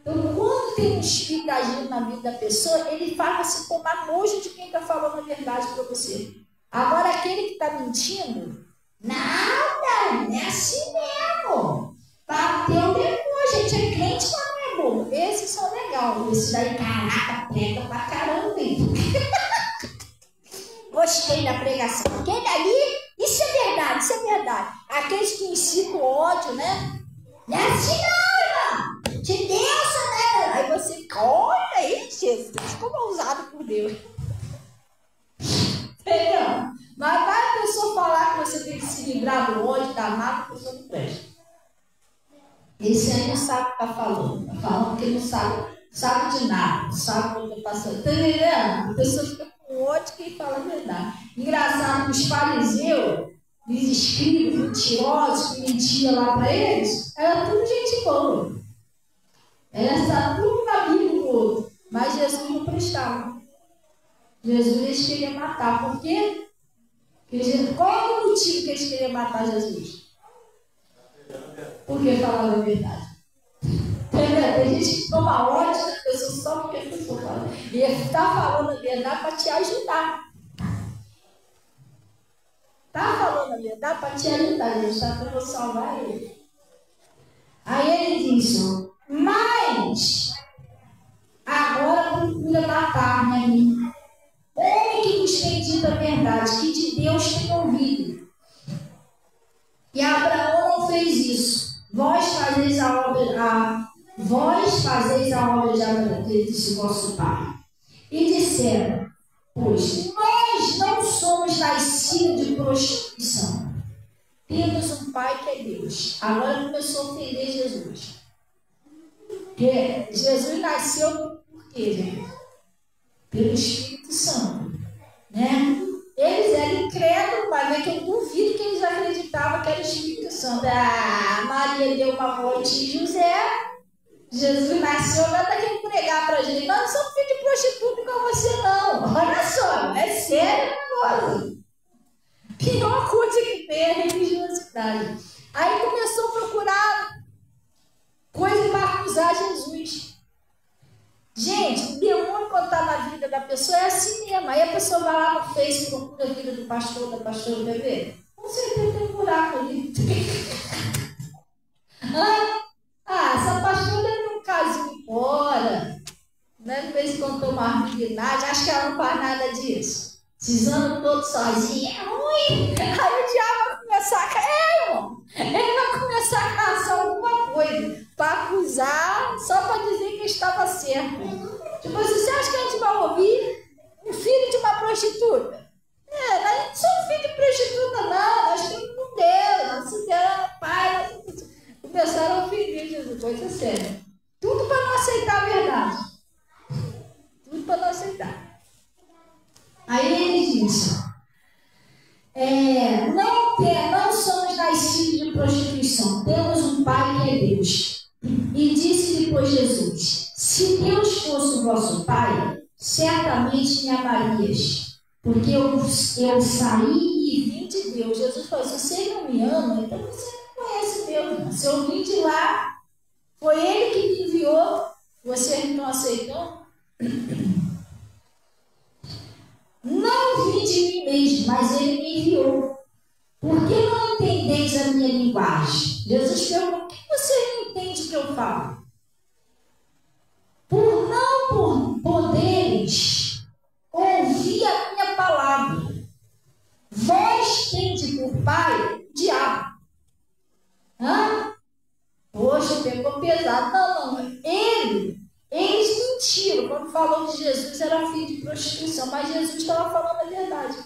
Então, quando tem um espírito agindo na vida da pessoa, ele faz você tomar nojo de quem está falando a verdade para você. Agora, aquele que está mentindo, nada, não é assim mesmo. Bateu depois, gente, é crente, mas não é bom. Esses são legais. Esse daí, caraca, prega pra caramba, hein? Gostei da pregação. Aquele ali, isso é verdade, isso é verdade. Aqueles que incitam o ódio, né? Não é assim não, irmão. De Deus, né? Aí você fica, olha aí, Jesus, como ousado por Deus. Entendeu? Mas vai a pessoa falar que você tem que se livrar do ódio, da mágoa, a pessoa não presta. Esse aí não sabe o que está falando. Está falando que não sabe de nada, não sabe o que está passando. Está entendendo? A pessoa fica com ódio quem fala a verdade. Engraçado que os fariseus, os escribas mentirosos que mentiam lá para eles, era tudo gente boa. Era tudo na vida do outro. Mas Jesus não prestava. Jesus eles queriam matar. Por quê? Qual é o motivo que eles queriam matar Jesus? Porque falava a verdade. Tem gente que toma ódio da pessoa só porque a pessoa fala. E ele está falando a verdade para te ajudar. Está falando a verdade para te ajudar. Ele está tentando salvar ele. Aí ele diz, mas agora procura matar-me a mim. Homem que nos tem dito a verdade, que de Deus tem ouvido. E Abraão não fez isso. Vós fazeis a obra de Abraão, que disse vosso pai. E disseram, pois nós não somos nascidos de prostituição. Temos um pai que é Deus. Agora começou a ofender Jesus. Porque Jesus nasceu por quê, gente? Pelo Espírito Santo. Né? Eles eram incrédulos, mas que eu duvido que eles acreditavam que era o Espírito Santo. Maria deu uma voltinha em José. Jesus nasceu, nada que pregar para a gente. Nós não somos filhos de prostituta igual você, não. Olha só, é sério o negócio. Pior coisa que tem é a religiosidade. Aí começou a procurar coisa para acusar Jesus. Gente, o demônio quando está na vida da pessoa é assim mesmo. Aí a pessoa vai lá no Face, procura a vida do pastor, da pastora, quer ver? Com certeza tem um buraco ali. Essa pastora tem um casinho fora. Né? De vez em quando toma arbilidade, acho que ela não faz nada disso. Esses anos todos sozinha, é ruim. Aí o diabo vai começar irmão. Ele vai começar a caçar alguma coisa para acusar, só para dizer que estava certo. Tipo, você acha que a gente vai ouvir um filho de uma prostituta? Nós não somos filhos de prostituta, não. Nós temos um Deus. Nosso Deus é pai. Começaram a ofender Jesus, coisa séria. Tudo para não aceitar a verdade. Tudo para não aceitar. Aí ele diz, não somos nascidos de prostituição, temos um pai que é Deus. E disse depois Jesus, se Deus fosse o vosso pai, certamente me amarias, porque eu saí e vim de Deus. Jesus falou, se você não me ama, então você não conhece Deus. Não. Se eu vim de lá, foi Ele que me enviou, vocês não aceitam? Não vim de mim mesmo, mas Ele me enviou. Por que não entendeis a minha linguagem? Jesus perguntou, por que você não entende o que eu falo? Por não poderes ouvir a minha palavra. Vós tendes por pai o diabo. Poxa, pegou pesado. Não. Eles mentiram quando falou que Jesus era filho de prostituição, mas Jesus estava falando a verdade.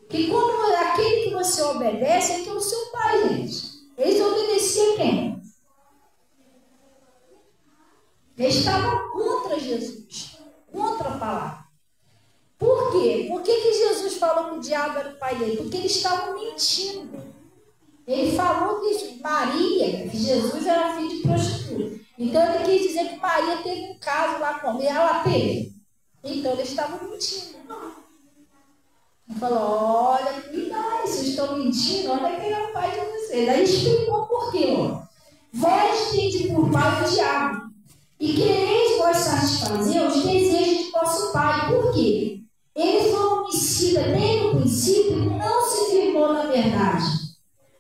Que quando aquele que você obedece é que é o seu pai, gente. Eles obedeciam quem? Eles estavam contra Jesus, contra a palavra. Por quê? Por que Jesus falou que o diabo era o pai dele? Porque eles estavam mentindo. Ele falou que Maria, que Jesus era filho de prostituta. Então ele quis dizer que Maria teve um caso lá com ele, ela teve. Então eles estavam mentindo. Ele falou, olha, cuidado, vocês estão mentindo, olha quem é o pai de vocês. Aí explicou por quê. Vós tendes por pai o diabo, e quereis vós satisfazer os desejos de vosso pai. Por quê? Ele foi homicida desde o princípio e não se firmou na verdade.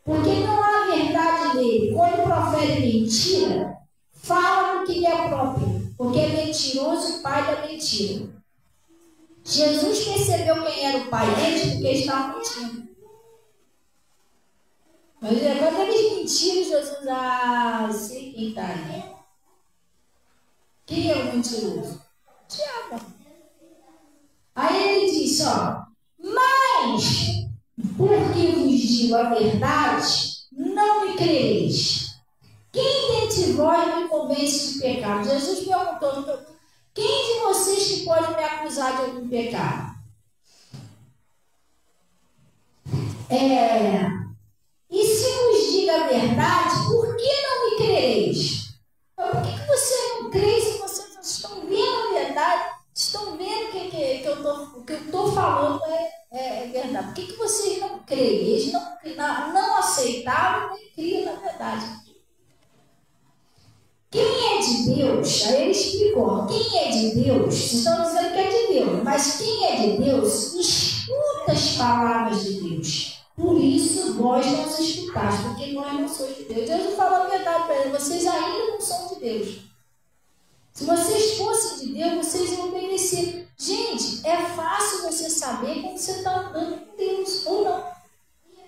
Porque não há verdade nele. Quando profere mentira, fala do que lhe é próprio, porque é mentiroso o pai da mentira. Jesus percebeu quem era o pai deles porque eles estavam mentindo. Mas quando eles mentiram, Jesus, sei quem está aí. Quem é o mentiroso? O diabo. Aí ele disse, mas porque vos digo a verdade, não me crereis. Quem dentre vós me convence de pecado? Jesus perguntou, quem de vocês que pode me acusar de algum pecado? E se vos digo a verdade, por que não me crereis? Por que você não crê se vocês estão vendo a verdade? Estão vendo que o que eu estou falando é verdade. Por que vocês não creem? Eles não aceitavam nem criam na verdade. Quem de Deus, aí ele explicou, quem é de Deus, vocês estão dizendo que é de Deus, mas quem é de Deus, escuta as palavras de Deus. Por isso, vós não os escutais, porque nós não somos de Deus. Deus não fala a verdade para eles, vocês ainda não são de Deus. Se vocês fossem de Deus, vocês iam obedecer. Gente, é fácil você saber como você está andando com Deus ou não.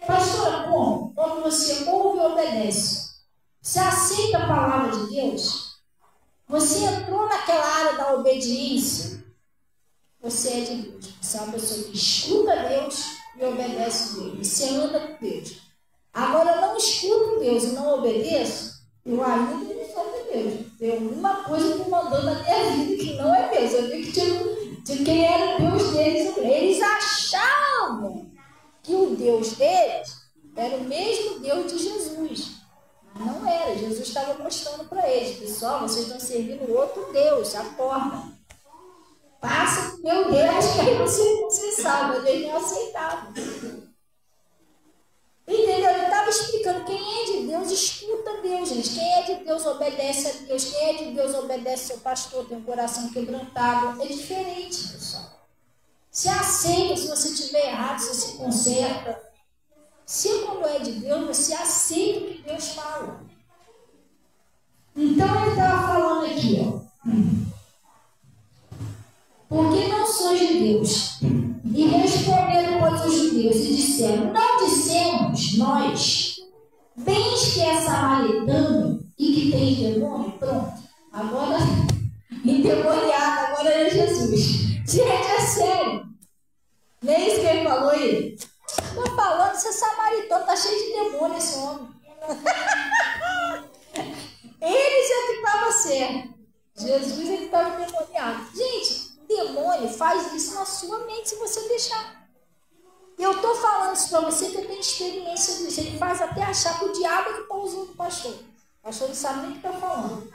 Pastora, como? Quando você ouve e obedece. Você aceita a palavra de Deus? Você entrou naquela área da obediência? Você é de Deus. Você é uma pessoa que escuta Deus e obedece a Deus. Você anda com Deus. Agora, eu não escuto Deus e não obedeço, eu ainda não sou de Deus. Tem alguma coisa que mandou na minha vida que não é Deus. Eu vi que de quem era o Deus deles. Eles achavam que o Deus deles era o mesmo Deus de Jesus. Mas não era. Jesus estava mostrando para eles, pessoal, vocês estão servindo outro Deus, acorda. Passa pro meu Deus, que aí você sabe, mas eles não aceitavam. Entendeu? Ele estava explicando, quem é de Deus, escuta Deus, gente. Quem é de Deus, obedece a Deus. Quem é de Deus, obedece ao pastor, tem um coração quebrantado. É diferente, pessoal. Se aceita, se você estiver errado, você se conserta. Se quando é de Deus, você aceita o que Deus fala. Então, ele estava falando aqui, ó. Porque não sois de Deus? E responderam, pois, os judeus e disseram, não dissemos nós, bens que é samaritano e que tem demônio? Pronto. Agora, endemoniado, agora é Jesus. Gente, é sério. Nem é isso que ele falou aí. Estou falando, você é samaritano, está cheio de demônio esse homem. Eles é que estavam certo. Jesus é que estava endemoniado. Gente, demônio faz isso na sua mente se você deixar. Eu estou falando isso para você que eu tenho experiência disso. Ele faz até achar que o diabo é que está usando o pastor. O pastor não sabe nem o que está falando.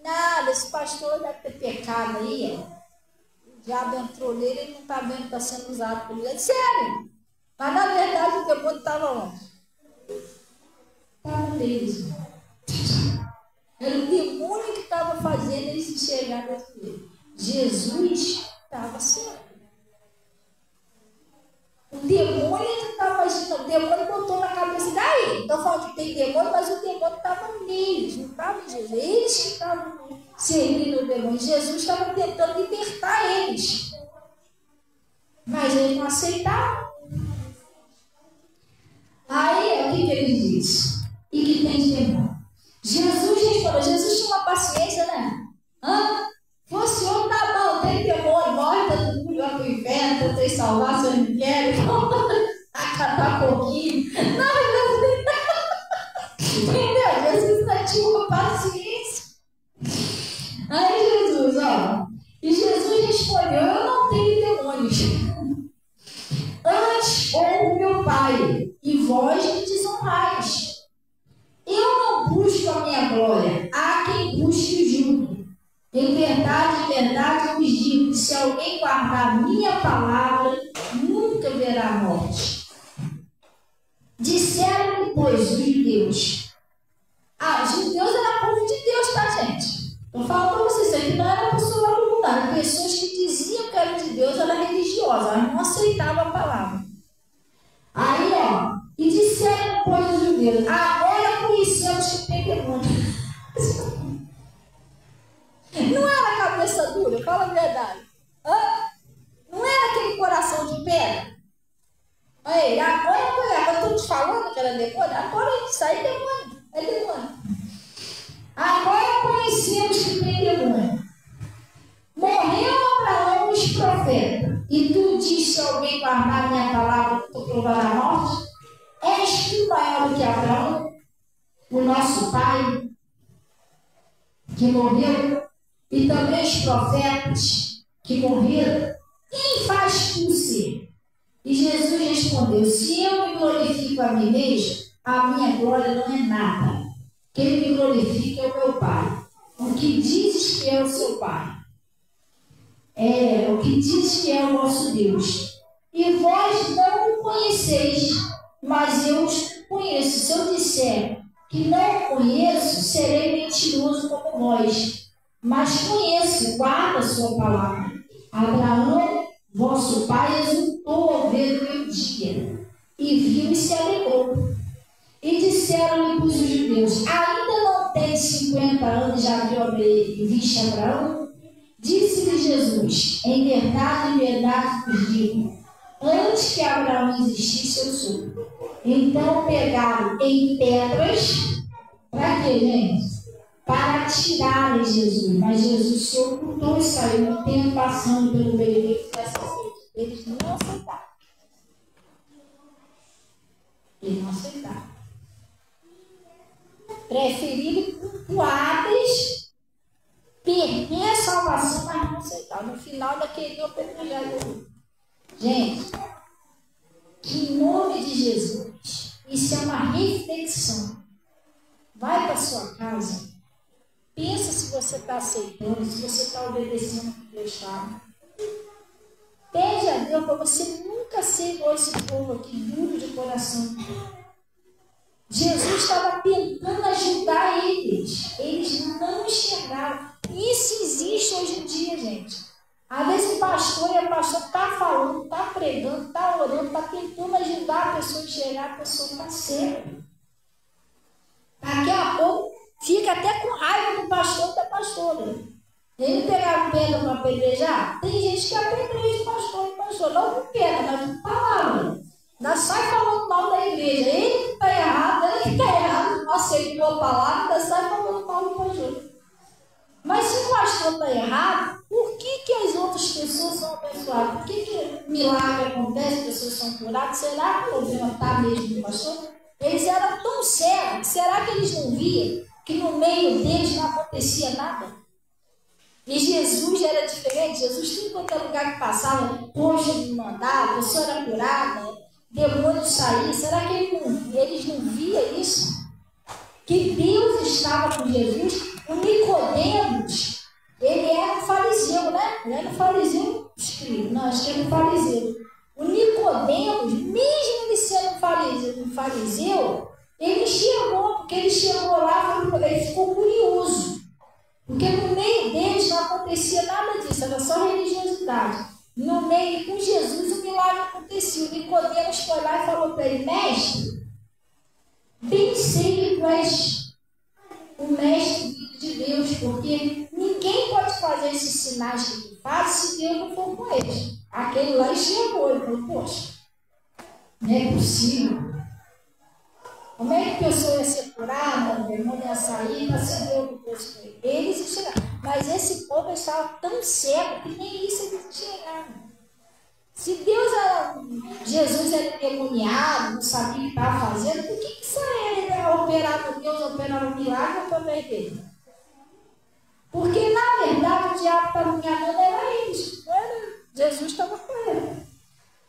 Nada, esse pastor deve ter pecado aí, ó. O diabo entrou nele, ele não está vendo que está sendo usado por ele. Sério. Mas na verdade o demônio estava onde? Estava neles. Era o demônio que estava fazendo eles enxergar dentro dele. Jesus estava certo. O demônio que estava agindo, o demônio botou na cabeça. Daí, estou falando que tem demônio, mas o demônio estava neles, não estava em Jesus. Eles que estavam servindo o demônio. Jesus estava tentando libertar eles. Mas eles não aceitaram. Aí, o que ele diz? E que tem demônio. Jesus respondeu. Jesus tinha uma paciência, né? Fosse outro, tá bom, tem demônio, morre, todo mundo vai pro inferno, tentei salvar, se eu não quero, acabar pouquinho. Não, entendeu? Jesus não tinha uma paciência. Aí Jesus, ó, e Jesus respondeu, eu não tenho demônios. Antes honro meu Pai, e vós me desonrais. Eu não busco a minha glória, há quem busque junto. Em verdade, eu vos digo que se alguém guardar a minha palavra, nunca verá morte. Disseram, pois, os judeus. Os judeus eram povo de Deus, tá, gente? Estou falando para vocês, isso aqui não era pessoa lá do mundo, eram pessoas que diziam que eram de Deus, eram religiosas, elas não aceitavam a palavra. Aí, ó, e disseram, pois, os judeus, agora conhecemos que tem demônio. Não era cabeça dura, fala a verdade. Não era aquele coração de pedra. Aí, agora eu estou te falando que era demônio, agora a gente sai demônio. É demônio. Agora conhecemos que tem demônio. Morreu Abraão os profetas, e tu diz, se alguém guardar minha palavra, tu provará a morte? És tu maior do que Abraão, o nosso pai, que morreu? E também os profetas que morreram, quem faz tu ser? E Jesus respondeu, se eu me glorifico a mim mesmo, a minha glória não é nada. Quem me glorifica é o meu Pai. O que dizes que é o seu Pai? O que dizes que é o nosso Deus. E vós não o conheceis, mas eu os conheço. Se eu disser que não conheço, serei mentiroso como vós. Mas conheço, guarda a sua palavra. Abraão, vosso pai, exultou ao ver o meu dia, e viu e se alegrou. E disseram-lhe os judeus: ainda não tens 50 anos, já viste Abraão? Disse-lhe Jesus: em verdade vos digo, antes que Abraão existisse, eu sou. Então pegaram em pedras, para quê, gente? Para tirarem Jesus. Mas Jesus se ocultou e saiu um tempo passando pelo meio deles. Eles não aceitaram. Eles não aceitaram. Preferiram cultuadas perder a salvação, mas não aceitaram. No final ainda queriam apedrejar Jesus. Gente, que em nome de Jesus, isso é uma reflexão. Vai para sua casa, pensa se você está aceitando, se você está obedecendo o que Deus fala. Pede a Deus para você nunca ser igual esse povo aqui, duro de coração. Jesus estava tentando ajudar eles. Eles não enxergaram. Isso existe hoje em dia, gente. Às vezes o pastor e a pastora está falando, está pregando, está orando, está tentando ajudar a pessoa a enxergar, a pessoa está cega. Daqui a pouco fica até com raiva do pastor e da pastora. Ele pegaram pedra para apedrejar. Tem gente que apedreja o pastor e a pastora. Não com pedra, mas com palavra. Ainda sai falando mal da igreja. Ele que está errado, não aceitou a palavra, ainda sai falando mal do pastor. Mas se o pastor está errado, por que as outras pessoas são abençoadas? Por que milagre acontece, as pessoas são curadas? Será que o problema está mesmo do pastor? Eles eram tão cegos, será que eles não viam que no meio deles não acontecia nada? E Jesus era diferente. Jesus, tudo quanto é lugar que passava, poxa, ele mandava, a pessoa era curada, demônio saía. Será que eles não viam isso? Que Deus estava com Jesus. O Nicodemos, ele era um fariseu, né? Ele era um fariseu escrito, não, acho que era um fariseu. O Nicodemos, mesmo ele sendo um fariseu, ele enxergou, porque ele chegou lá, ele ficou curioso. Porque no meio deles não acontecia nada disso, era só religiosidade. No meio, com Jesus, o milagre acontecia. O Nicodemos foi lá e falou para ele: mestre, bem sei que tu és o mestre de Deus, porque ninguém pode fazer esses sinais que tu faz se Deus não for com eles. Aquele lá enxergou e falou: poxa, não é possível. Como é que a pessoa ia ser curada, o demônio ia sair, mas se Deus não fosse com eles? Eles enxergaram. Mas esse povo estava tão cego que nem isso eles enxergaram. Se Deus era, Jesus era endemoniado, não sabia o que estava fazendo, por que Israel operava Deus, operava um milagre através dele? Porque, na verdade, o diabo estava enganando, era eles, não era? Jesus estava com ele.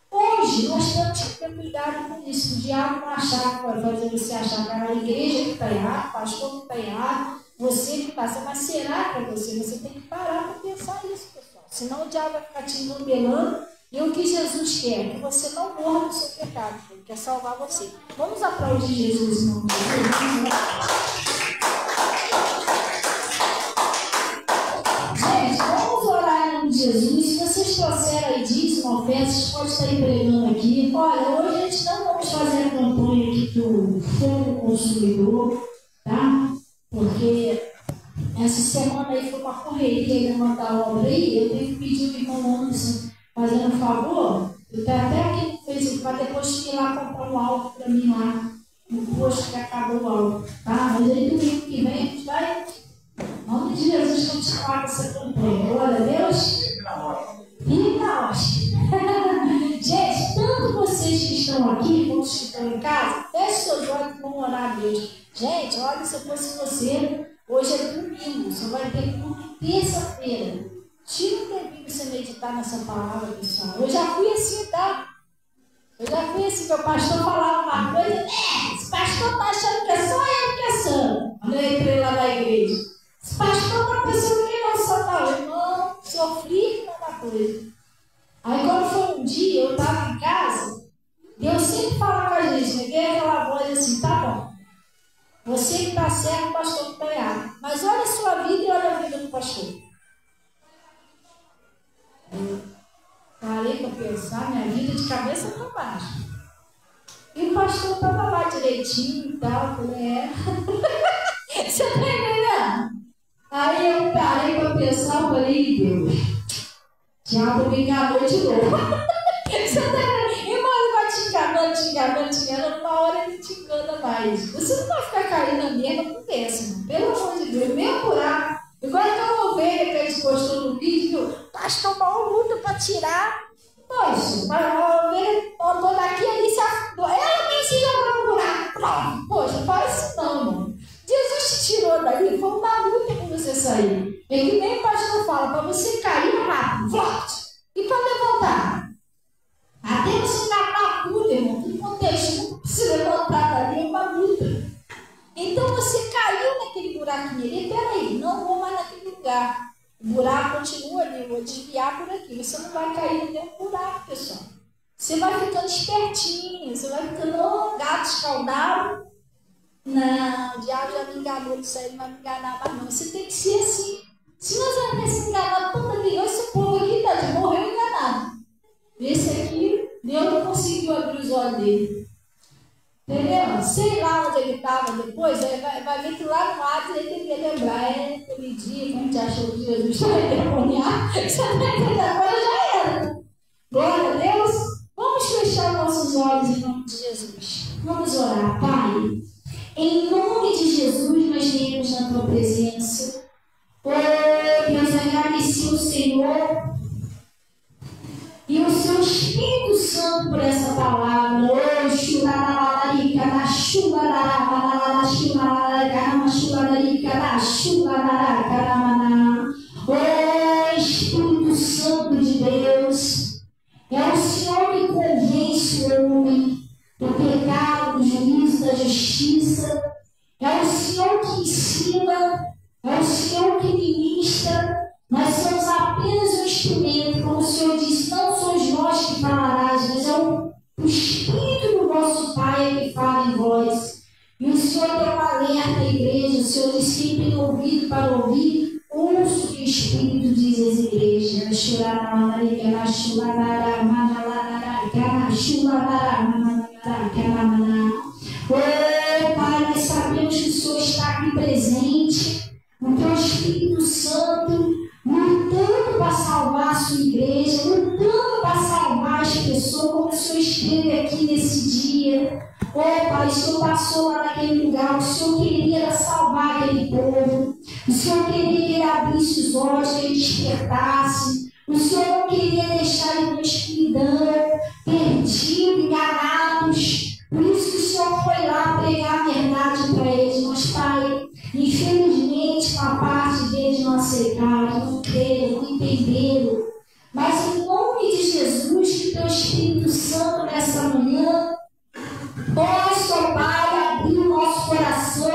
Hoje, nós temos que ter cuidado com isso. O diabo não achar que vai fazer você achar que é a igreja que está errada, o pastor que está errado, você que está certo. Mas será que é você? Você tem que parar para pensar isso, pessoal. Senão o diabo vai ficar te engambelando. E o que Jesus quer? Que você não morra no seu pecado. Ele quer salvar você. Vamos aplaudir Jesus, não? Gente, vamos orar em nome de Jesus. Se vocês trouxeram aí dízimo, ofertas, pode estar entregando aqui. Olha, hoje a gente não vamos fazer a campanha aqui do Fogo Consumidor, tá? Porque essa semana aí foi uma correria de mandar a obra aí. Eu tenho que pedir o irmão Anderson fazendo um favor. Eu tenho até aqui no Facebook para depois ir lá comprar um álcool para mim lá. No posto que acabou o álcool, tá? Mas aí domingo que vem a gente vai, em nome de Jesus, continuar com essa campanha. Glória a Deus. E nós. Gente, tanto vocês que estão aqui, como os que estão em casa, feche seus olhos e vão orar a Deus. Gente, olha, se eu fosse você, hoje é domingo, você vai ter culto terça-feira. Tira um tempinho para você meditar nessa palavra, pessoal. Eu já fui assim, tá? Eu já fui assim, meu pastor falava uma coisa, esse pastor tá achando que é só eu que é santo. Quando eu entrei lá na igreja. Esse pastor tá pensando que não só tá hoje. Não, sofri com uma coisa. Aí quando foi um dia, eu estava em casa, Deus sempre fala com a gente, né? Veio aquela voz assim: tá bom, você certo, o pastor que está errado. Mas olha a sua vida e olha a vida do pastor. Eu parei para pensar, minha vida de cabeça para baixo. E o pastor estava lá direitinho e tal. Eu falei, Você está entendendo? Aí eu parei para pensar, eu falei, Deus, diabo me enganou de novo. Você está entendendo? Irmão, ele vai te enganando, uma hora ele te engana mais. Você não vai ficar caindo na mesma conversa, irmão. Pelo amor de Deus, mesmo buraco. Igual aquela ovelha que a gente postou no vídeo, o pastor mal luta para tirar. Poxa, a ovelha andou daqui ali, se afundou. Ela mesmo se jogou no buraco. Poxa, faz isso não, irmão. Jesus te tirou dali, foi uma luta para você sair. É que nem o pastor fala, para você cair rápido, volte. E para levantar. Até você engatar tudo, irmão, tudo contexto, se levantar dali é uma luta. Então você caiu naquele buraquinho ali, peraí, não vou mais naquele lugar. O buraco continua ali, eu vou desviar por aqui. Você não vai cair no mesmo buraco, pessoal. Você vai ficando espertinho, você vai ficando gato escaldado. Não, o diabo já me enganou disso aí, não vai me enganar mais não. Você tem que ser assim. Se nós vamos se enganar tanta vez, esse povo aqui tá de morreu enganado. Esse aqui, Deus não conseguiu abrir os olhos dele. Entendeu? Sei lá onde ele estava depois, vai ver que lá no Atos ele tem que lembrar, aquele dia que a gente achou que Jesus estava endemoniado, você não vai entender, agora já era. Glória a Deus. Vamos fechar nossos olhos em nome de Jesus. Vamos orar, Pai. Em nome de Jesus, nós viemos na tua presença. Oh, Deus, agradeci o Senhor e o seu Espírito Santo por essa palavra. Oh, churararica, na chulararara, na chulararara, na chulararica, na chulararara. Oh, Espírito Santo de Deus, é o Senhor que convence o homem do pecado, do juízo, da justiça. É o Senhor que ensina, é o Senhor que ministra. Nós somos apenas um instrumento, como o Senhor disse, não somos nós que falarás, mas é o Espírito do vosso Pai que fala em vós. E o Senhor tem um alerta à igreja, o Senhor disse, quem tem ouvido para ouvir, ouça o que o Espírito diz às igrejas. Oh, Pai, nós sabemos que o Senhor está aqui presente, o teu Espírito Santo, lutando para salvar a sua igreja, lutando para salvar as pessoas, como o Senhor esteve aqui nesse dia. Oh, Pai, o Senhor passou lá naquele lugar, o Senhor queria salvar aquele povo, o Senhor queria que ele abrisse os olhos, que ele despertasse, o Senhor não queria deixar eles na escuridão, perdidos, enganados. Por isso que o Senhor foi lá pregar a verdade para eles. Mas, Pai, infelizmente, uma parte deles não aceitaram, não creram, não entenderam. Mas, em nome de Jesus, que teu Espírito Santo nessa manhã possa, Pai, abrir o nosso coração,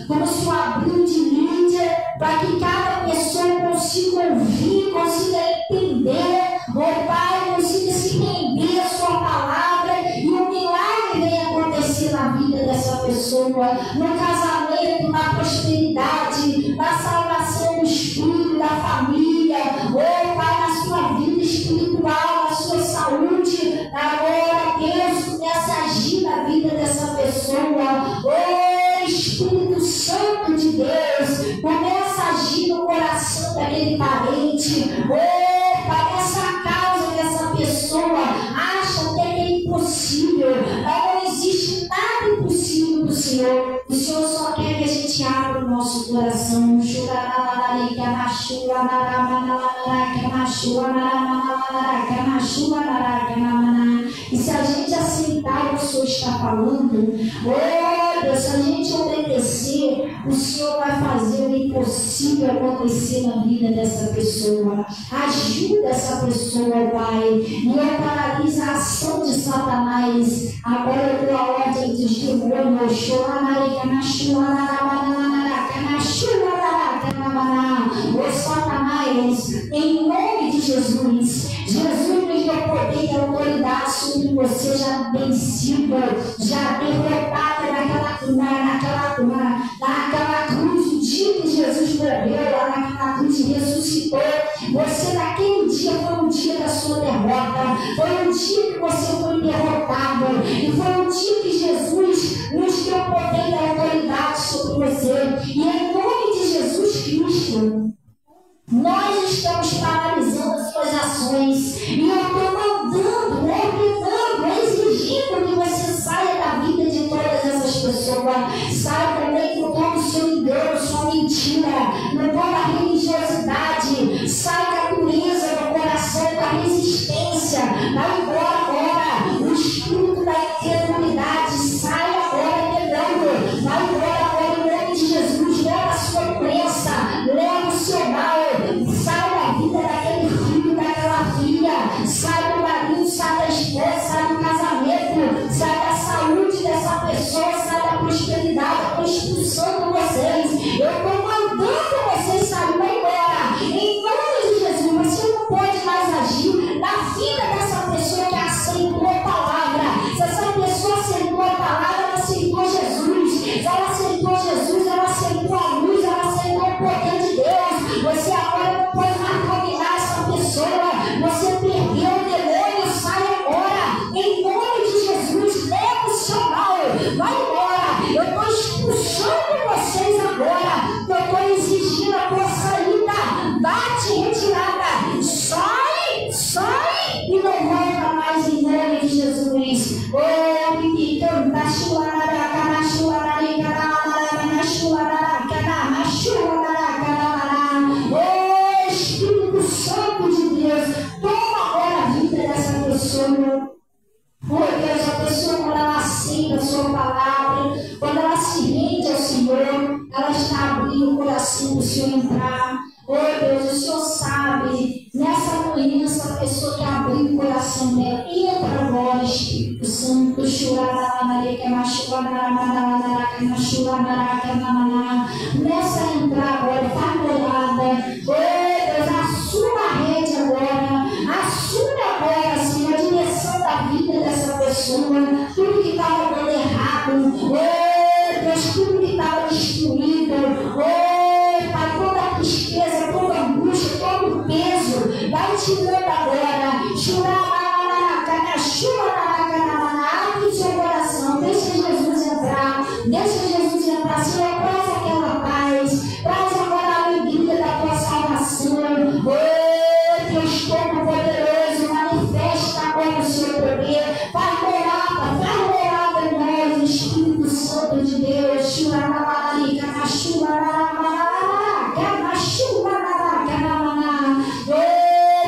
como o Senhor abriu de Lídia, para que cada pessoa consiga ouvir, consiga entender, oh Pai, consiga se render a sua palavra e o milagre venha acontecer na vida dessa pessoa, no casamento, na prosperidade, na salvação dos filhos, da família, oh Pai, na sua vida espiritual, na sua saúde. Agora, Deus, começa a agir na vida dessa pessoa. Oh Espírito Santo de Deus, começa a agir no coração daquele parente. Oh Pai, essa causa dessa pessoa acha até que é impossível, mas não existe nada impossível do Senhor. O Senhor só quer que a gente abra o nosso coração. E se a gente aceitar o que o Senhor está falando, oh Deus, se a gente obedecer, o Senhor vai fazer o impossível acontecer na vida dessa pessoa. Ajuda essa pessoa, Pai, e eu paraliso a ação de Satanás. Agora eu dou a ordem dos demônios. Ô Satanás, em nome de Jesus, Jesus nos deu poder e tem autoridade sobre você, já vencida, já derrotada naquela cruz, o dia que Jesus morreu, lá naquela cruz e ressuscitou. Você naquele dia foi um dia da sua derrota, foi um dia que você foi derrotado, e foi um dia que Jesus nos deu poder e autoridade sobre você. E em nome de Jesus Cristo, nós estamos paralisando as suas ações. E eu estou mandando, ordenando, exigindo que você saia da vida de todas essas pessoas. Saia também com todo o seu engano, sua mentira, com toda a religiosidade. Sai da dureza do coração, da resistência. Vai embora agora. O espírito da incredulidade. Sai agora, pegando. Vai embora agora em nome de Jesus. Leva a sua doença. Leva o seu mal. Sai da vida daquele filho, daquela filha. Sai do marido, sai da esposa, sai do casamento. Sai da saúde dessa pessoa, sai da prosperidade. Eu estou expulsando vocês. Eu estou mandando vocês saírem embora. Em nome de Jesus, você não pode mais agir na vida dessa pessoa que aceitou a palavra. Se essa pessoa aceitou a palavra, ela aceitou Jesus. Se ela aceitou Jesus, ela aceitou a luz, ela aceitou o poder de Deus. Você agora não pode mais dominar essa pessoa. Você perdeu o demônio, sai agora. Em nome de Jesus, leva o seu mal. Vai embora. Eu estou expulsando vocês agora. Eu estou exigindo a tua saída. Bate, retirada. Sai, sai e não volta mais em nome de Jesus. Oh, me canta, chuararaca, na chuararica, na chuararaca, na chuararaca. Oh, Espírito Santo de Deus, toma agora a vida dessa pessoa. Oh Deus, a pessoa quando ela aceita a sua palavra, quando ela se rende ao Senhor, ela está abrindo o coração do Senhor entrar. Oh Deus, o Senhor sabe, nessa manhã, essa pessoa que abriu o coração dela, entra agora, Espírito Santo, nessa entrar agora, está morada. Oh Deus, assuma a rede agora, assume agora, Senhor, a direção da vida dessa pessoa, tudo que estava dando errado, oh Deus, tudo que estava destruído, oh Pai, toda a tristeza, toda a angústia, todo o peso, vai tirando agora, abre o seu coração, deixa Jesus entrar, Senhor, traz aquela paz, traz agora a alegria da tua salvação, oh Deus Todo-Poderoso, manifesta agora o seu poder, faz morada em nós, Espírito Santo de Deus,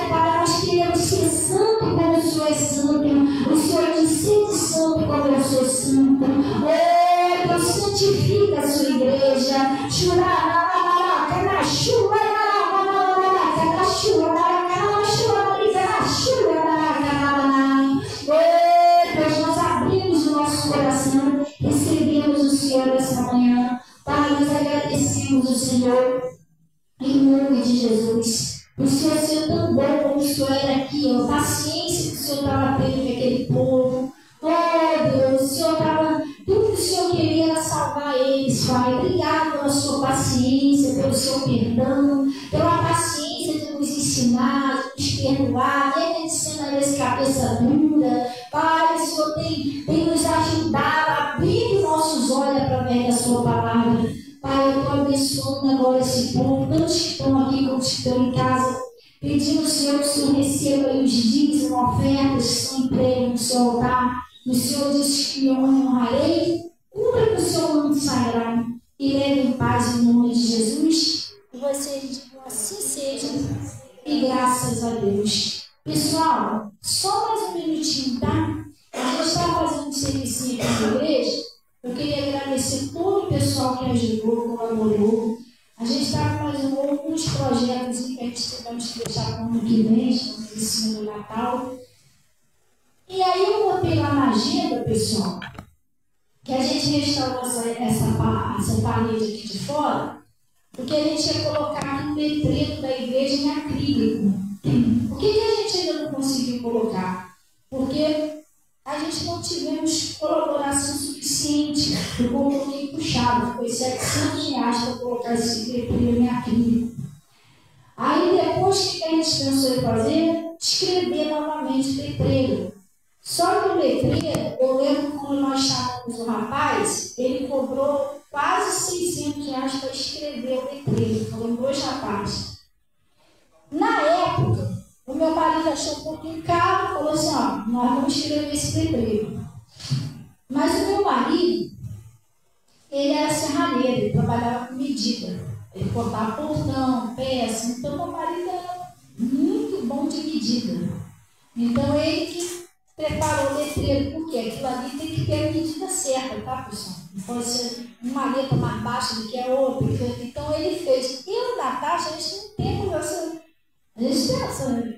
para nós queremos ser santo como o Senhor é santo, o Senhor diz, sede santo como eu sou santo, oh Deus, santifica a sua igreja, nós abrimos o nosso coração, recebemos o Senhor essa manhã. Pai, nós agradecemos o Senhor em nome de Jesus. O Senhor é tão bom como o Senhor era aqui, a paciência que o Senhor estava tendo com aquele povo. Oh Deus, o Senhor estava, tudo que o Senhor queria era salvar eles, Pai. Obrigado pela sua paciência, pelo seu perdão, pela paciência de nos ensinar, de nos perdoar, nem sendo a eles cabeça dura. Pai, o Senhor tem nos ajudado a abrir nossos olhos através da sua palavra. Pai, eu estou abençoando agora esse povo, tantos que estão aqui como que estão em casa, pedindo ao Senhor que o Senhor receba os dízimos, ofertas, sem emprego no seu altar. O Senhor disse que eu honrarei, cumpra que o Senhor não sairá, e leve em paz em nome de Jesus. E vocês digam assim seja, e graças a Deus. Pessoal, só mais um minutinho, tá? A gente está fazendo um serviço aqui na igreja. Eu queria agradecer todo o pessoal que ajudou, colaborou. A gente está com mais alguns projetos que a gente vai deixar para o ano que vem, em cima do Natal. E aí eu botei lá na agenda, pessoal, que a gente restaurou essa parede aqui de fora, porque a gente ia colocar aqui no letreiro da igreja em acrílico. Por que a gente ainda não conseguiu colocar? porque a gente não tivemos colaboração suficiente. Eu coloquei puxado, foi R$700 para colocar esse letreiro em acrílico. Aí depois, o que a gente pensou em fazer? Escrever novamente o letreiro. Só que o letreiro, eu lembro quando nós chamamos o rapaz, ele cobrou quase R$600 para escrever o letreiro. Foram 2 rapazes. Na época, o meu marido achou um pouquinho caro, falou assim, ó, nós vamos escrever esse letreiro. Mas o meu marido, ele era serralheiro, ele trabalhava com medida. Ele cortava portão, peça, então meu marido era muito bom de medida. Então ele que preparou o letreiro, porque aquilo ali tem que ter a medida certa, tá, pessoal? Não pode ser uma letra mais baixa do que a outra. Então ele fez. Eu, Natasha, a gente não tem essa. A gente tem essa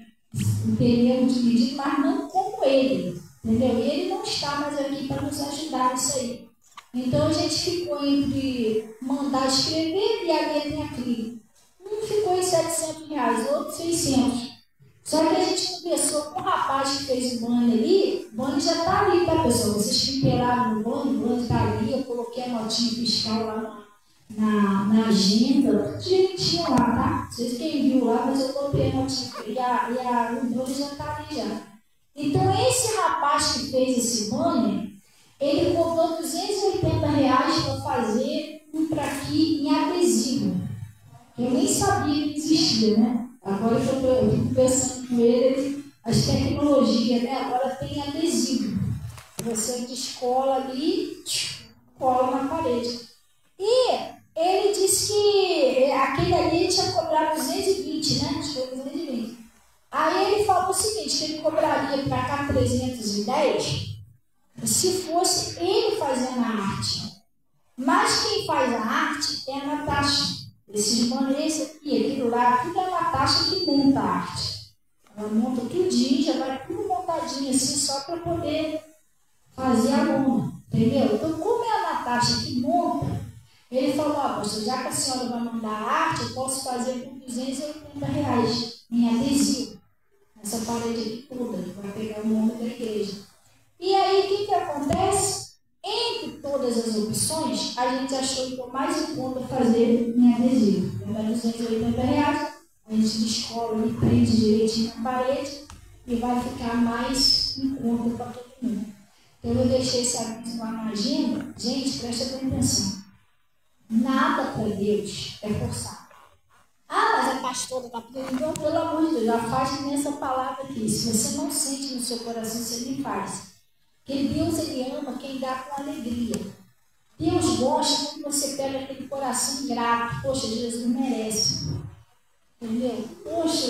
termos de medida, mas não como ele, entendeu? E ele não está mais aqui para nos ajudar nisso aí. Então a gente ficou entre mandar escrever e a letra em acrílico. Um ficou em R$700, outro 600. Só que a gente conversou com o rapaz que fez o banner ali, o banner já está ali, tá, pessoal? Vocês que inteiraram no banner, o banner está ali, eu coloquei a notinha fiscal lá na agenda, tudo direitinho lá, tá? Não sei se quem viu lá, mas eu coloquei a notinha e o banner já está ali já. Então esse rapaz que fez esse banner, ele cobrou R$280 para fazer um para aqui em adesivo. Eu nem sabia que existia, né? Agora eu fico pensando com ele, as tecnologias, né? Agora tem adesivo. Você descola ali, cola na parede. E ele disse que aquele ali ele tinha cobrado 220, né? Acho que foi 220. Aí ele falou o seguinte, que ele cobraria para cá 310 se fosse ele fazendo a arte. Mas quem faz a arte é a Natasha. Esses banners aqui, aquilo lá, tudo é a Natasha que monta a arte. Ela monta tudinho, já vai tudo montadinho assim, só para poder fazer a lona, entendeu? Então, como é a Natasha que monta, ele falou, pastor, já que a senhora vai mandar a arte, eu posso fazer por R$280 em adesivo. Essa parede aqui toda, vai pegar o nome da igreja. E aí, o que acontece? Entre todas as opções, a gente achou que o mais em conta fazer em adesivo. Vai dar R$280, a gente descola e prende direitinho na parede e vai ficar mais em conta para todo mundo. Então eu deixei esse aviso lá na agenda. Gente, preste atenção. Nada para Deus é forçado. Mas a pastora está pedindo, não, pelo amor de Deus, já faz nessa palavra aqui. Se você não sente no seu coração, você nem faz. Porque Deus, Ele ama quem dá com alegria. Deus gosta quando você pega aquele coração grato. Poxa, Jesus merece. Entendeu? Poxa,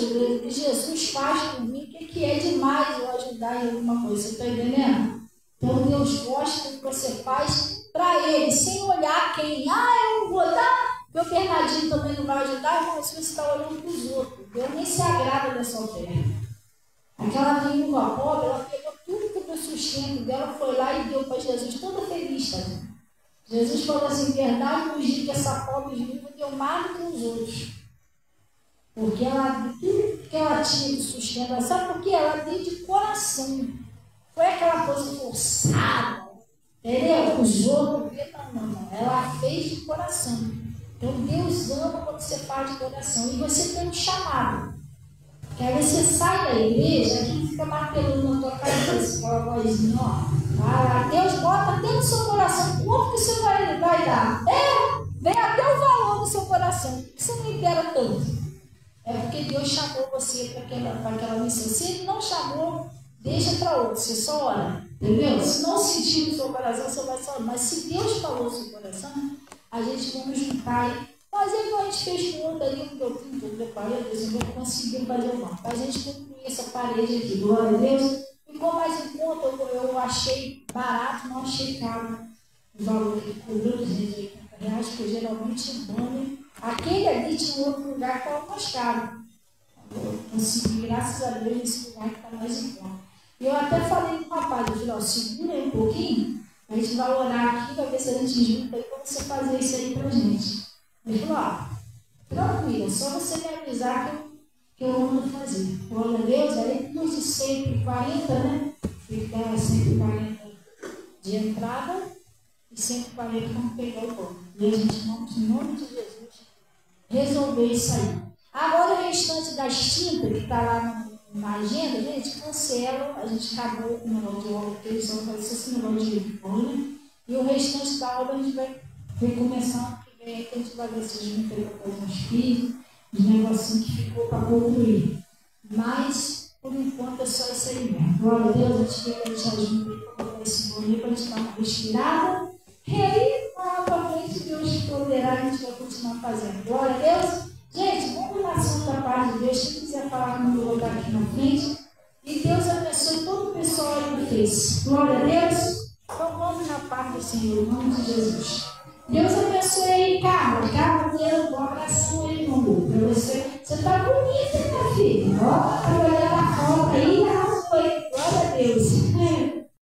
Jesus faz por mim. O que é demais eu ajudar em alguma coisa? Você está entendendo? Então Deus gosta quando você faz para Ele, sem olhar quem. Eu não vou dar. Meu Bernardinho também não vai ajudar. Irmão, se você está olhando para os outros. Deus nem se agrada dessa oferta. Aquela viúva pobre, ela pegou tudo que foi sustento dela, foi lá e deu para Jesus, toda feliz, tá? Jesus falou assim, verdade, no dia que essa pobre viúva deu mais do que os outros. Porque ela, tudo que ela tinha de sustento, sabe por quê? Ela deu de coração. Foi aquela coisa forçada, entendeu? Os outros, não. Ela fez de coração. Então Deus ama quando você faz de coração. E você tem um chamado. Que aí você sai da igreja, aqui fica martelando na tua cabeça, aquela vozinha, vai lá, Deus bota até no seu coração, quanto que você vai dar? Vem até o valor do seu coração, por que você não libera tanto? É porque Deus chamou você para aquela missão. Se Ele não chamou, deixa para outro, você só ora, entendeu? Se não sentir no seu coração, você vai só orar. Mas se Deus falou no seu coração, a gente vai juntar e mas aí a gente fez conta ali, eu preparei, eu vou conseguir fazer uma. Para a gente concluir essa parede aqui, glória a Deus. Ficou mais em conta, eu achei barato, não achei caro. O valor que cobrou R$280, porque geralmente o banner, aquele ali tinha um outro lugar que estava mais caro. Eu consegui, graças a Deus, esse lugar que está mais em conta. E eu até falei com o rapaz, eu falei, segura aí um pouquinho, a gente vai orar aqui, vai ver se a gente junta aí para você fazer isso aí para a gente. Ele falou, tranquilo, só você me avisar que eu mando fazer. Glória a Deus, aí nos de 140, né? tem que dar 140 de entrada e 140 quando pegar o pão. E a gente vamos, em nome de Jesus, resolver isso aí. Agora o restante das tintas que está lá na agenda, gente, cancela, a gente acabou com o negócio de obra, porque eles vão fazer esse negócio de obra, e o restante da obra a gente vai recomeçar, que vem aqui a gente vai ver se a gente pegou para uns filhos, de negocinho que ficou para concluir. Mas, por enquanto, é só isso aí mesmo. Glória a Deus, a gente quer que a gente ajude para colocar esse bom para a gente dar uma respirada. E aí, lá para frente, Deus poderá, a gente vai continuar fazendo. Glória a Deus. Gente, vamos na santa paz de Deus. Quem quiser falar comigo, eu vou estar aqui na frente. E Deus abençoe todo o pessoal aí do Face. Glória a Deus. Então vamos na paz do Senhor, em nome de Jesus. Deus abençoe aí, Carla. Carla, Deus, um abração aí, meu amor. Para você. Você está bonita, minha filha. Ó, trabalhando na foto aí.